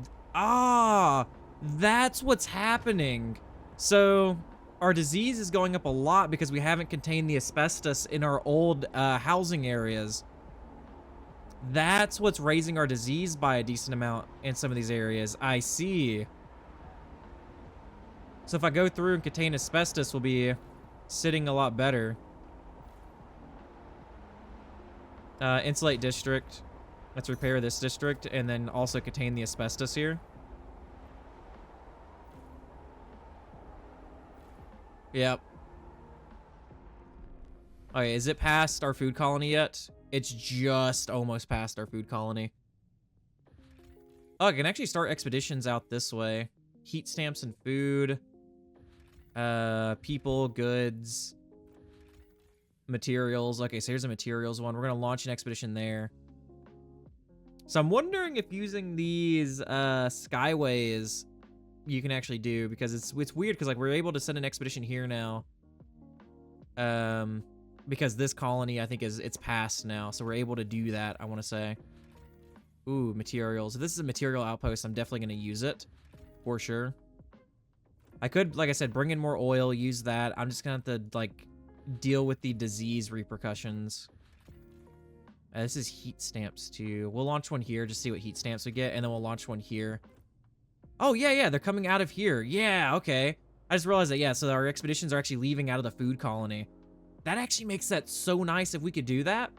that's what's happening. So, our disease is going up a lot because we haven't contained the asbestos in our old housing areas. That's what's raising our disease by a decent amount in some of these areas. I see. So if I go through and contain asbestos, we'll be sitting a lot better. Insulate district. Let's repair this district and then also contain the asbestos here. Yep. Okay, is it past our food colony yet? It's just almost past our food colony. Oh, I can actually start expeditions out this way. Heat stamps and food. People, goods. Materials. Okay, so here's a materials one. We're going to launch an expedition there. So I'm wondering if using these skyways you can actually do, because it's weird because like we're able to send an expedition here now. Because this colony I think it's past now, so we're able to do that, I want to say. Ooh, materials. If this is a material outpost, I'm definitely going to use it for sure. I could, like I said, bring in more oil, use that. I'm just going to have to like deal with the disease repercussions. This is heat stamps too. We'll launch one here, just see what heat stamps we get, and then we'll launch one here. Oh, yeah, they're coming out of here. Yeah, okay. I just realized that, yeah, so our expeditions are actually leaving out of the food colony. That actually makes that so nice if we could do that.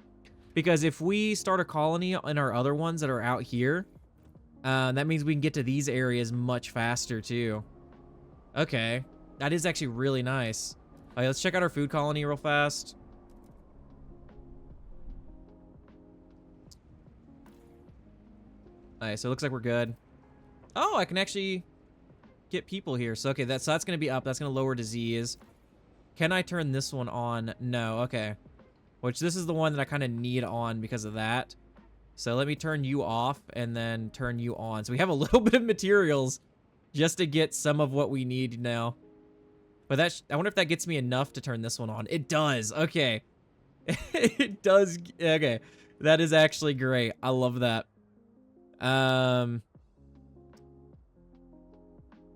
Because if we start a colony in our other ones that are out here, that means we can get to these areas much faster too. Okay. That is actually really nice. All right, let's check out our food colony real fast. All right, so it looks like we're good. Oh, I can actually get people here. So, okay, that's going to be up. That's going to lower disease. Can I turn this one on? No, okay. Which this is the one that I kind of need on because of that. So let me turn you off and then turn you on. So we have a little bit of materials just to get some of what we need now. But I wonder if that gets me enough to turn this one on. It does. Okay. It does. Okay. That is actually great. I love that.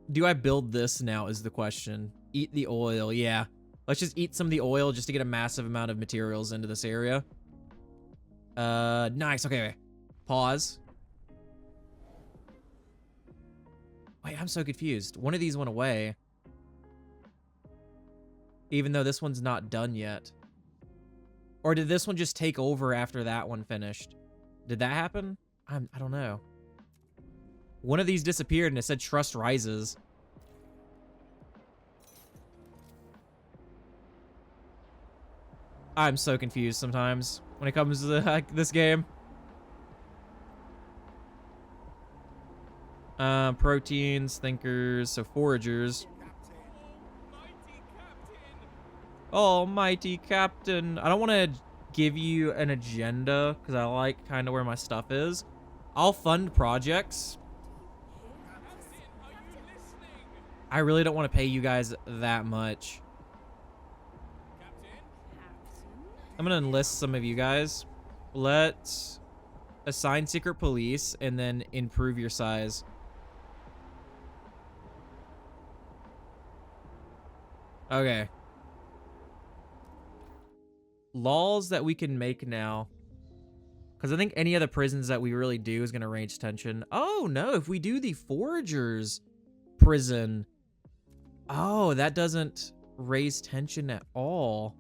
Do I build this now is the question. Eat the oil. Yeah. Let's just eat some of the oil just to get a massive amount of materials into this area. Nice. Okay. Pause. Wait, I'm so confused. One of these went away. Even though this one's not done yet. Or did this one just take over after that one finished? Did that happen? I don't know. One of these disappeared and it said trust rises. I'm so confused sometimes when it comes to this game. Proteins, thinkers, so foragers. Almighty Captain. I don't want to give you an agenda because I like kind of where my stuff is. I'll fund projects. I really don't want to pay you guys that much. I'm going to enlist some of you guys. Let's assign secret police and then improve your size. Okay. Laws that we can make now. Because I think any of the prisons that we really do is going to raise tension. Oh, no. If we do the foragers prison. Oh, that doesn't raise tension at all.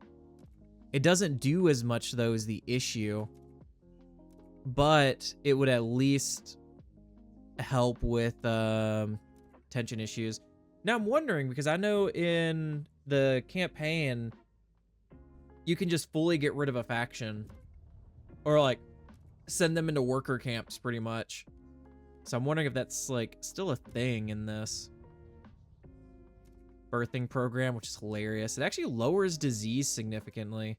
It doesn't do as much, though, as the issue. But it would at least help with tension issues. Now, I'm wondering, because I know in the campaign, you can just fully get rid of a faction. Or, like, send them into worker camps, pretty much. So I'm wondering if that's, like, still a thing in this birthing program, which is hilarious. It actually lowers disease significantly.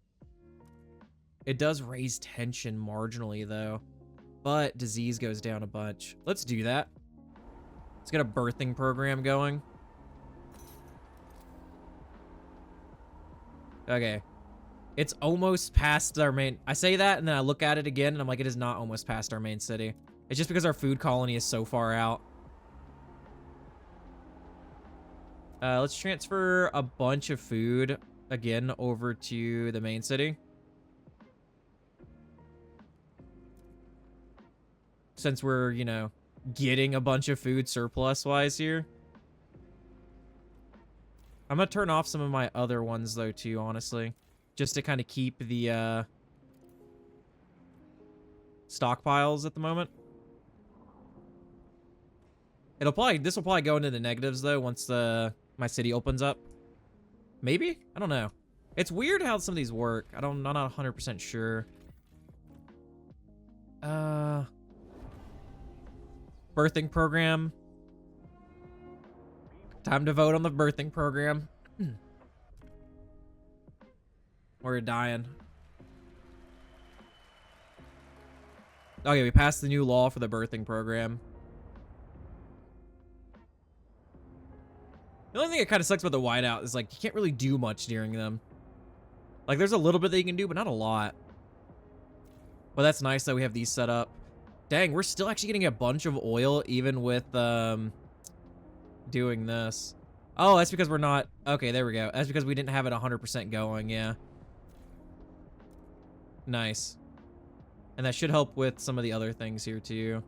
It does raise tension marginally, though. But disease goes down a bunch. Let's do that. Let's get a birthing program going. Okay. It's almost past our main... I say that, and then I look at it again, and I'm like, it is not almost past our main city. It's just because our food colony is so far out. Let's transfer a bunch of food, again, over to the main city. Since we're, you know, getting a bunch of food surplus-wise here. I'm gonna turn off some of my other ones, though, too, honestly. Just to kind of keep the stockpiles at the moment. This will probably go into the negatives, though, once my city opens up. Maybe? I don't know. It's weird how some of these work. I'm not 100% sure. Birthing program. Time to vote on the birthing program. We're dying. Okay, we passed the new law for the birthing program. The only thing that kind of sucks about the whiteout is, like, you can't really do much during them. Like, there's a little bit that you can do, but not a lot. But that's nice that we have these set up. Dang, we're still actually getting a bunch of oil, even with doing this. Oh, that's because we're not... Okay, there we go. That's because we didn't have it 100% going, yeah. Nice. And that should help with some of the other things here, too.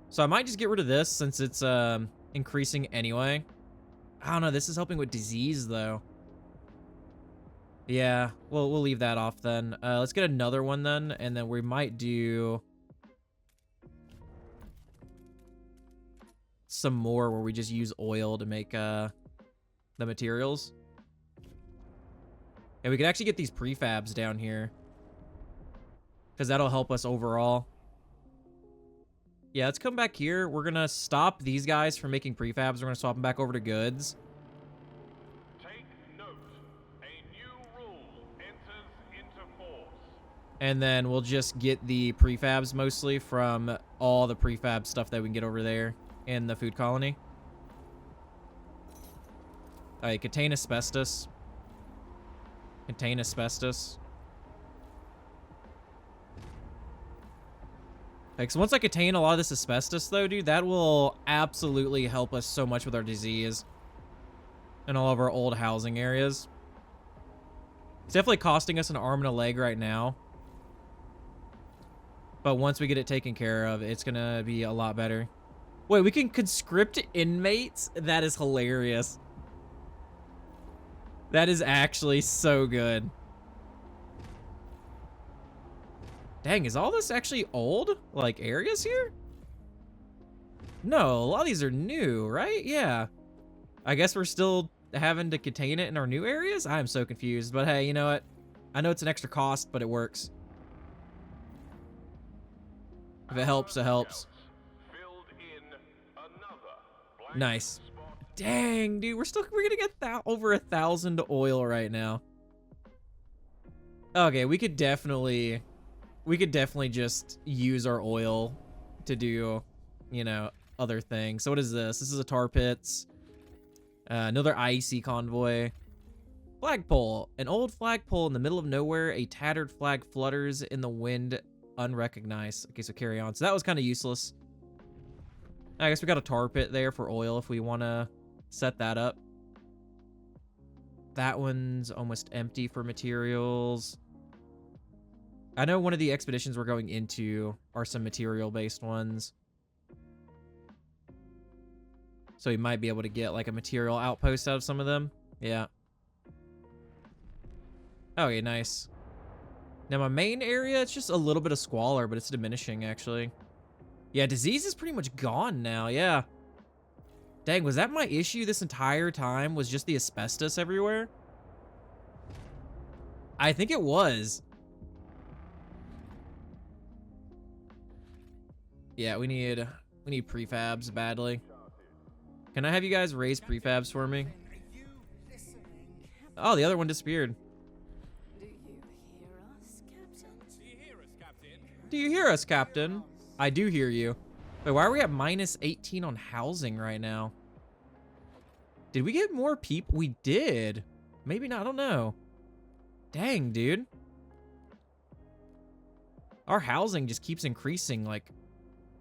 So I might just get rid of this, since it's increasing anyway. I don't know, this is helping with disease, though. Yeah, we'll leave that off then. Let's get another one then, and then we might do some more where we just use oil to make the materials. And we can actually get these prefabs down here, because that'll help us overall. Yeah, let's come back here. We're gonna stop these guys from making prefabs. We're gonna swap them back over to goods. Take note. A new rule enters into force. And then we'll just get the prefabs mostly from all the prefab stuff that we can get over there in the food colony. All right, contain asbestos. Contain asbestos. Like, so once I contain a lot of this asbestos, though, dude, that will absolutely help us so much with our disease and all of our old housing areas. It's definitely costing us an arm and a leg right now. But once we get it taken care of, it's going to be a lot better. Wait, we can conscript inmates? That is hilarious. That is actually so good. Dang, is all this actually old, like, areas here? No, a lot of these are new, right? Yeah. I guess we're still having to contain it in our new areas? I'm so confused, but hey, you know what? I know it's an extra cost, but it works. If it helps, it helps. Nice. Dang, dude, we're gonna get over 1,000 oil right now. Okay, we could definitely just use our oil to do, you know, other things. So what is this? This is a tar pits. Another IEC convoy. Flagpole. An old flagpole in the middle of nowhere. A tattered flag flutters in the wind, unrecognized. Okay, so carry on. So that was kind of useless. I guess we got a tar pit there for oil if we want to set that up. That one's almost empty for materials. I know one of the expeditions we're going into are some material-based ones. So we might be able to get, like, a material outpost out of some of them. Yeah. Okay, nice. Now, my main area, it's just a little bit of squalor, but it's diminishing, actually. Yeah, disease is pretty much gone now, yeah. Dang, was that my issue this entire time? Was just the asbestos everywhere? I think it was. Yeah, we need prefabs badly. Can I have you guys raise prefabs for me? Oh, the other one disappeared. Do you hear us, Captain? I do hear you. Wait, why are we at minus 18 on housing right now? Did we get more people? We did. Maybe not, I don't know. Dang, dude. Our housing just keeps increasing, like,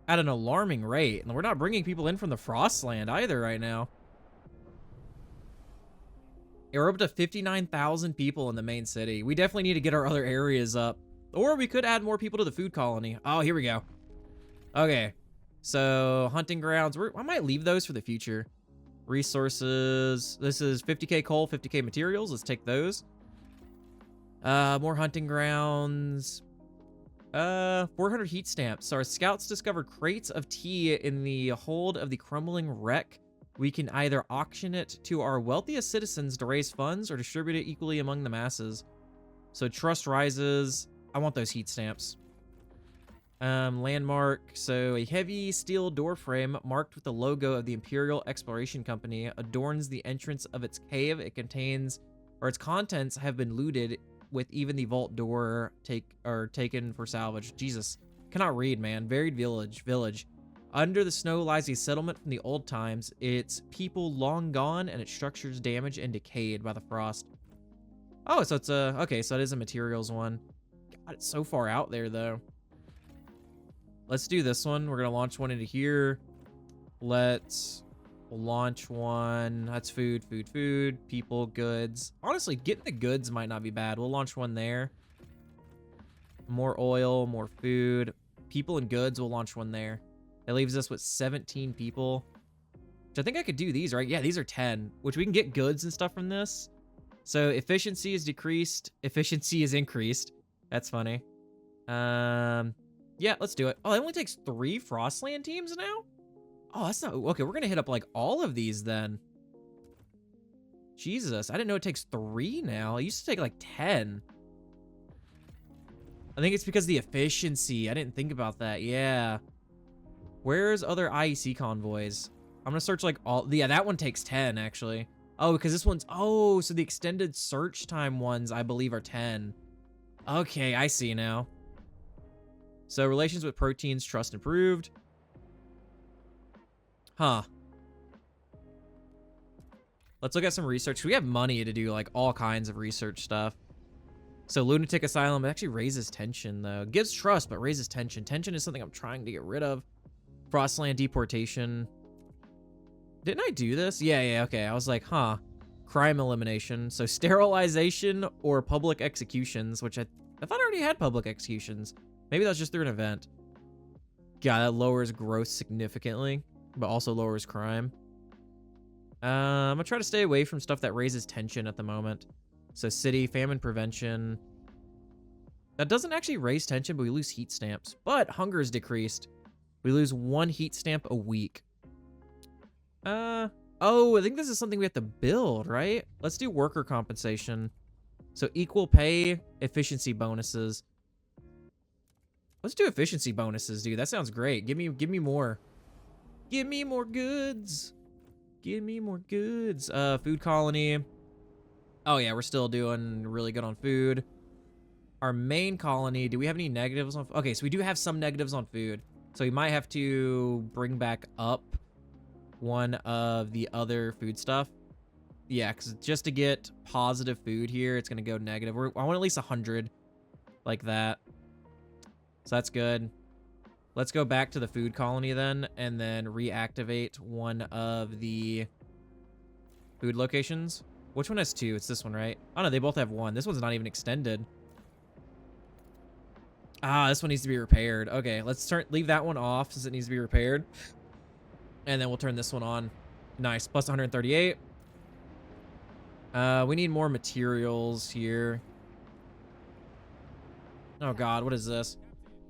at an alarming rate. And we're not bringing people in from the Frostland either right now. Yeah, we're up to 59,000 people in the main city. We definitely need to get our other areas up. Or we could add more people to the food colony. Oh, here we go. Okay. So, hunting grounds. I might leave those for the future. Resources. This is 50k coal, 50k materials. Let's take those. More hunting grounds. 400 heat stamps. So our scouts discovered crates of tea in the hold of the crumbling wreck. We can either auction it to our wealthiest citizens to raise funds or distribute it equally among the masses. So trust rises. I want those heat stamps. Landmark. So a heavy steel door frame marked with the logo of the Imperial Exploration Company adorns the entrance of its cave. It contains, or its contents have been looted, with even the vault door taken for salvage. Jesus, cannot read, man. Buried village. Under the snow lies a settlement from the old times. Its people long gone and its structures damaged and decayed by the frost. Oh, so it's a, okay, so it is a materials one. God, it's so far out there though. Let's do this one. We're gonna launch one into here. Let's launch one. That's food, people, goods. Honestly, getting the goods might not be bad. We'll launch one there. More oil, more food. People and goods, we'll launch one there. That leaves us with 17 people. Which I think I could do these, right? Yeah, these are 10. Which we can get goods and stuff from this. So efficiency is decreased. Efficiency is increased. That's funny. Yeah, let's do it. Oh, it only takes 3 Frostland teams now? Oh, that's not... Okay, we're going to hit up, like, all of these then. Jesus, I didn't know it takes 3 now. It used to take, like, 10. I think it's because of the efficiency. I didn't think about that. Yeah. Where's other IEC convoys? I'm going to search, like, all... Yeah, that one takes 10, actually. Oh, because this one's... Oh, so the extended search time ones, I believe, are 10. Okay, I see now. So, relations with proteins, trust improved. Huh. Let's look at some research. We have money to do, like, all kinds of research stuff. So, Lunatic Asylum actually raises tension, though. Gives trust, but raises tension. Tension is something I'm trying to get rid of. Frostland deportation. Didn't I do this? Yeah, okay. I was like, huh. Crime elimination. So, sterilization or public executions, which I thought I already had public executions. Maybe that was just through an event. Yeah, that lowers growth significantly, but also lowers crime. I'm gonna try to stay away from stuff that raises tension at the moment. So city, famine prevention. That doesn't actually raise tension, but we lose heat stamps. But hunger is decreased. We lose 1 heat stamp a week. Oh, I think this is something we have to build, right? Let's do worker compensation. So equal pay, efficiency bonuses. Let's do efficiency bonuses, dude. That sounds great. Give me more. Give me more goods. Give me more goods. Food colony. Oh yeah, we're still doing really good on food. Our main colony, do we have any negatives on? Okay, so we do have some negatives on food. So we might have to bring back up one of the other food stuff. Yeah, because just to get positive food here, it's going to go negative. I want at least 100 like that. So that's good. Let's go back to the food colony then, and then reactivate one of the food locations. Which one has 2? It's this one, right? Oh, no, they both have 1. This one's not even extended. Ah, this one needs to be repaired. Okay, let's leave that one off since it needs to be repaired. And then we'll turn this one on. Nice, plus 138. We need more materials here. Oh, God, what is this?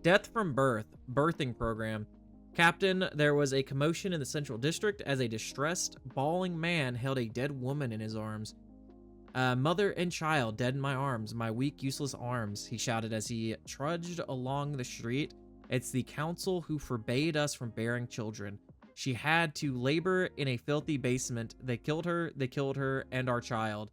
Death from birth. Birthing program. Captain, there was a commotion in the Central District as a distressed, bawling man held a dead woman in his arms. Mother and child dead in my arms, my weak, useless arms, he shouted as he trudged along the street. It's the council who forbade us from bearing children. She had to labor in a filthy basement. They killed her, and our child.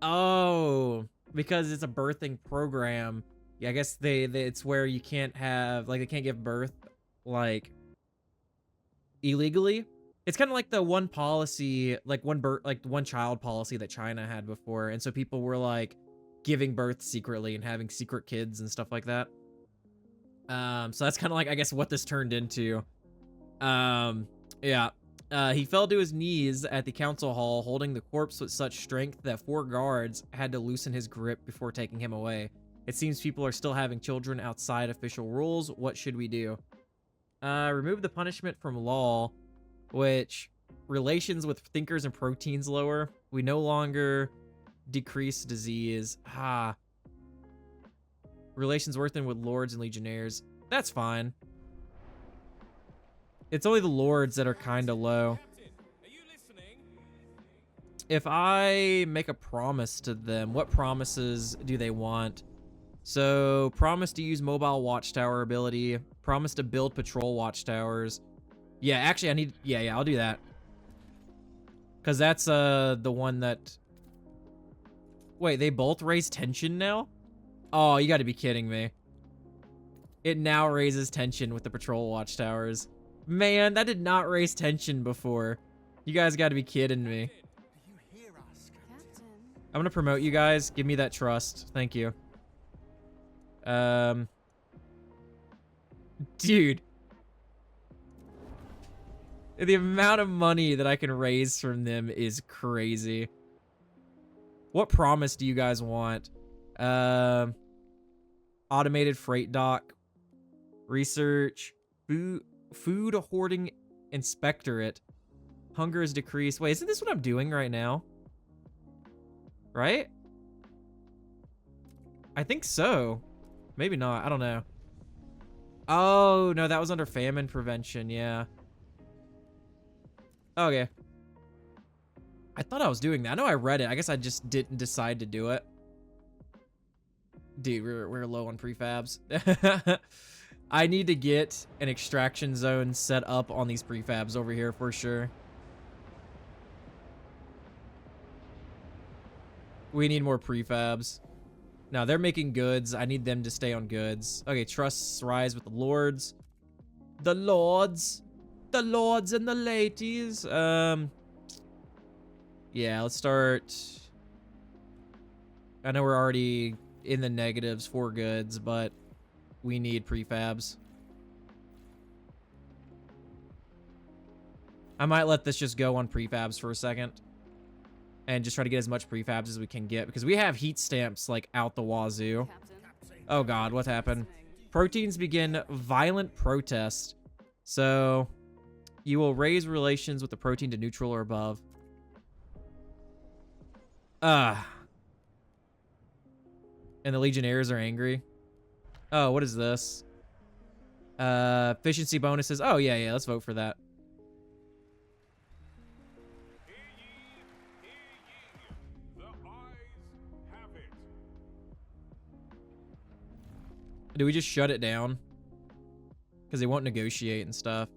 Oh, because it's a birthing program. Yeah, I guess it's where you can't have, like, they can't give birth, like, illegally. It's kind of like the one policy, like one child policy that China had before. And so people were, like, giving birth secretly and having secret kids and stuff like that. So that's kind of like, I guess, what this turned into. Yeah. He fell to his knees at the council hall, holding the corpse with such strength that 4 guards had to loosen his grip before taking him away. It seems people are still having children outside official rules. What should we do? Remove the punishment from law, which relations with thinkers and proteins lower. We no longer decrease disease. Relations worsened with lords and legionnaires. That's fine. It's only the lords that are kind of low. If I make a promise to them, what promises do they want? So, promise to use mobile watchtower ability. Promise to build patrol watchtowers. Yeah, actually, I need... Yeah, I'll do that. Because that's the one that... Wait, they both raise tension now? Oh, you gotta be kidding me. It now raises tension with the patrol watchtowers. Man, that did not raise tension before. You guys gotta be kidding me. I'm gonna promote you guys. Give me that trust. Thank you. Dude. The amount of money that I can raise from them is crazy. What promise do you guys want? Automated freight dock. Research. Food hoarding inspectorate. Hunger is decreased. Wait, isn't this what I'm doing right now? right? I think so. Maybe not. I don't know. Oh, no, that was under famine prevention. Yeah. Okay. I thought I was doing that. I know I read it. I guess I just didn't decide to do it. Dude, we're low on prefabs. I need to get an extraction zone set up on these prefabs over here for sure. We need more prefabs. Now, they're making goods. I need them to stay on goods. Okay, trusts rise with the lords. The lords. The lords and the ladies. Yeah, let's start. I know we're already in the negatives for goods, but we need prefabs. I might let this just go on prefabs for a second. And just try to get as much prefabs as we can get. Because we have heat stamps, like, out the wazoo. Oh, God. What happened? Proteins begin violent protest. So, you will raise relations with the protein to neutral or above. And the Legionnaires are angry. Oh, what is this? Efficiency bonuses. Oh, yeah. Let's vote for that. Do we just shut it down? Because they won't negotiate and stuff.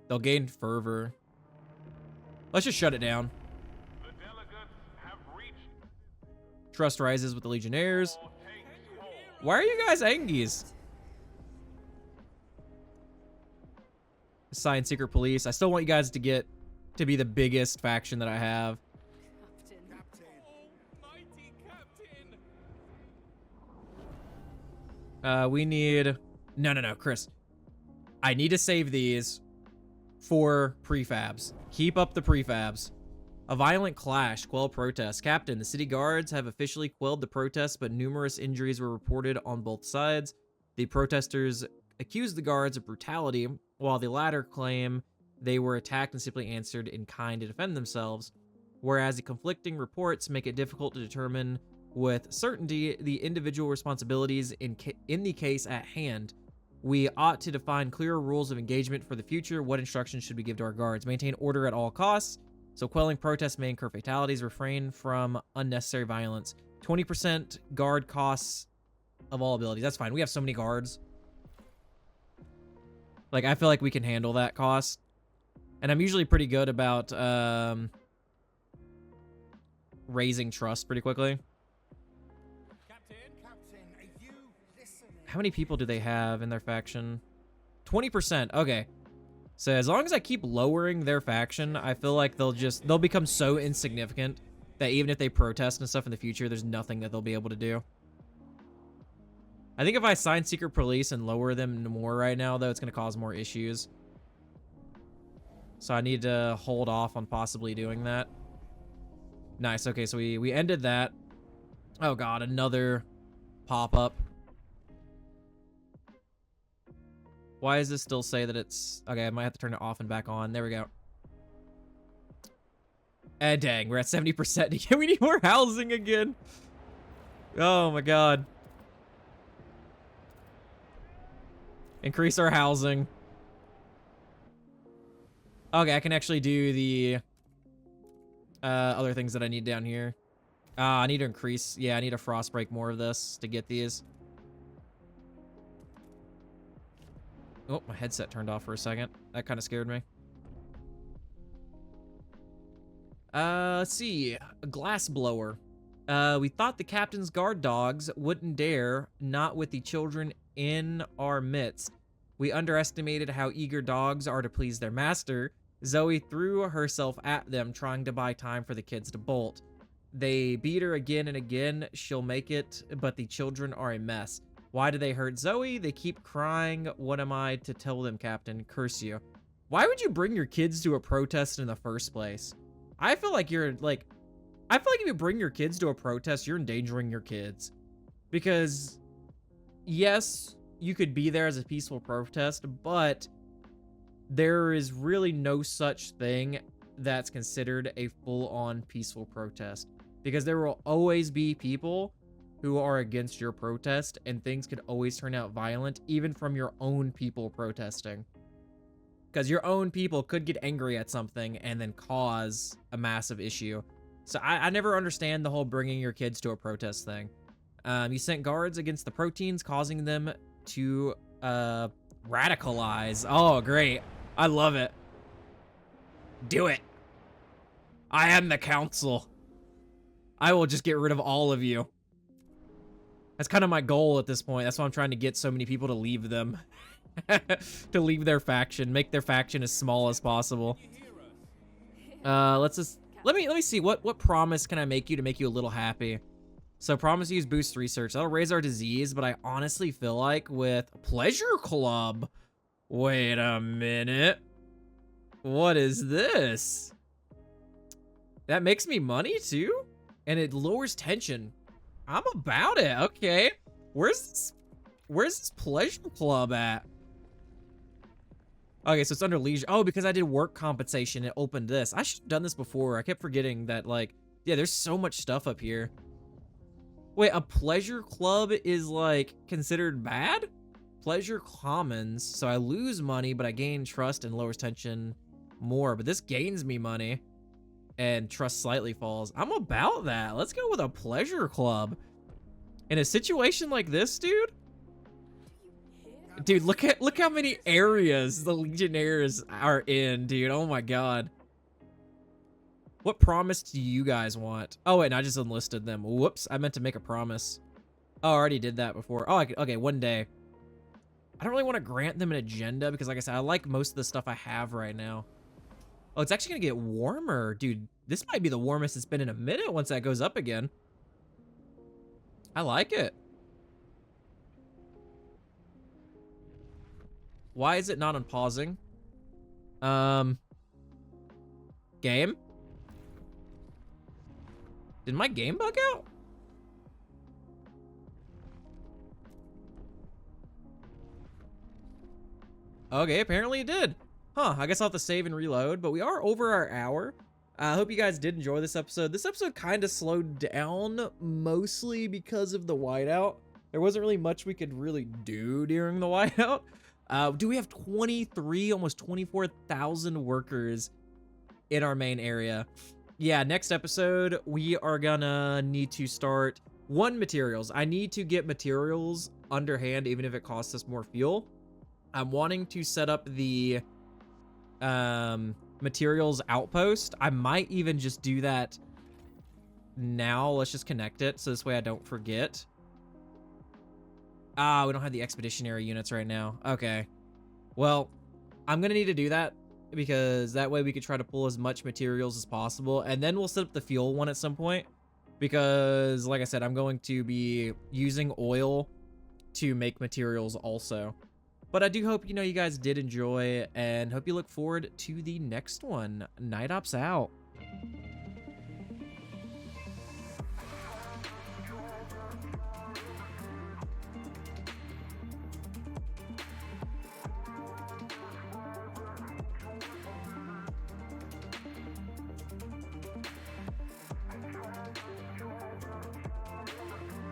They'll gain fervor. Let's just shut it down. The delegates have reached. Trust rises with the Legionnaires. Why are you guys Angies? Assign secret police. I still want you guys to get to be the biggest faction that I have. We need... No, Chris. I need to save these for prefabs. Keep up the prefabs. A violent clash. Quell protests. Captain, the city guards have officially quelled the protests, but numerous injuries were reported on both sides. The protesters accused the guards of brutality, while the latter claim they were attacked and simply answered in kind to defend themselves. Whereas the conflicting reports make it difficult to determine with certainty the individual responsibilities in the case at hand. We ought to define clearer rules of engagement for the future. What instructions should we give to our guards? Maintain order at all costs. So quelling protests may incur fatalities. Refrain from unnecessary violence. 20% guard costs of all abilities. That's fine. We have so many guards. Like, I feel like we can handle that cost. And I'm usually pretty good about raising trust pretty quickly. How many people do they have in their faction? 20%. Okay. So as long as I keep lowering their faction, I feel like they'll become so insignificant that even if they protest and stuff in the future, there's nothing that they'll be able to do. I think if I assign secret police and lower them more right now, though, it's going to cause more issues. So I need to hold off on possibly doing that. Nice. Okay, so we ended that. Oh, God, another pop-up. Why does this still say that it's... Okay, I might have to turn it off and back on. There we go. Dang, we're at 70% again. We need more housing again. Oh, my God. Increase our housing. Okay, I can actually do the other things that I need down here. I need to increase... Yeah, I need to frost break more of this to get these. Oh, my headset turned off for a second. That kind of scared me. Let's see. A glass blower. We thought the captain's guard dogs wouldn't dare, not with the children in our midst. We underestimated how eager dogs are to please their master. Zoe threw herself at them, trying to buy time for the kids to bolt. They beat her again and again. She'll make it, but the children are a mess. Why do they hurt Zoe? They keep crying. What am I to tell them, Captain? Curse you. Why would you bring your kids to a protest in the first place? I feel like you're like... I feel like if you bring your kids to a protest, you're endangering your kids. Because, yes, you could be there as a peaceful protest, but there is really no such thing that's considered a full-on peaceful protest, because there will always be people who are against your protest, and things could always turn out violent, even from your own people protesting. Because your own people could get angry at something and then cause a massive issue. So I never understand the whole bringing your kids to a protest thing. You sent guards against the proteins, causing them to radicalize. Oh, great. I love it. Do it. I am the council. I will just get rid of all of you. That's kind of my goal at this point. That's why I'm trying to get so many people to leave them. To leave their faction. Make their faction as small as possible. Let's just... Let me see. What promise can I make you to make you a little happy? So promise to use boost research. That'll raise our disease, but I honestly feel like with Pleasure Club... Wait a minute. What is this? That makes me money too? And it lowers tension. I'm about it. Okay. Where's this Pleasure Club at? Okay, so it's under leisure. Oh, because I did work compensation, it opened this. I should have done this before. I kept forgetting that, like, yeah, there's so much stuff up here. Wait, a pleasure club is, like, considered bad? Pleasure commons. So I lose money, but I gain trust and lowers tension more. But this gains me money. And trust slightly falls. I'm about that. Let's go with a pleasure club. In a situation like this, dude. Dude, look how many areas the Legionnaires are in, dude. Oh my god. What promise do you guys want? Oh wait, no, I just enlisted them. Whoops, I meant to make a promise. Oh, I already did that before. Oh, okay, one day. I don't really want to grant them an agenda because, like I said, I like most of the stuff I have right now. Oh, it's actually gonna get warmer. Dude, this might be the warmest it's been in a minute once that goes up again. I like it. Why is it not unpausing? Game? Did my game bug out? Okay, apparently it did. Huh, I guess I'll have to save and reload, but we are over our hour. I hope you guys did enjoy this episode. This episode kind of slowed down, mostly because of the whiteout. There wasn't really much we could really do during the whiteout. Do we have 23, almost 24,000 workers in our main area? Yeah, next episode, we are gonna need to start materials. I need to get materials underhand, even if it costs us more fuel. I'm wanting to set up the materials outpost. I might even just do that now. Let's just connect it so this way I don't forget. Ah, we don't have the expeditionary units right now. Okay. Well, I'm gonna need to do that because that way we could try to pull as much materials as possible, and then we'll set up the fuel one at some point because, like I said, I'm going to be using oil to make materials also. But I do hope, you know, you guys did enjoy and hope you look forward to the next one. Night Ops out.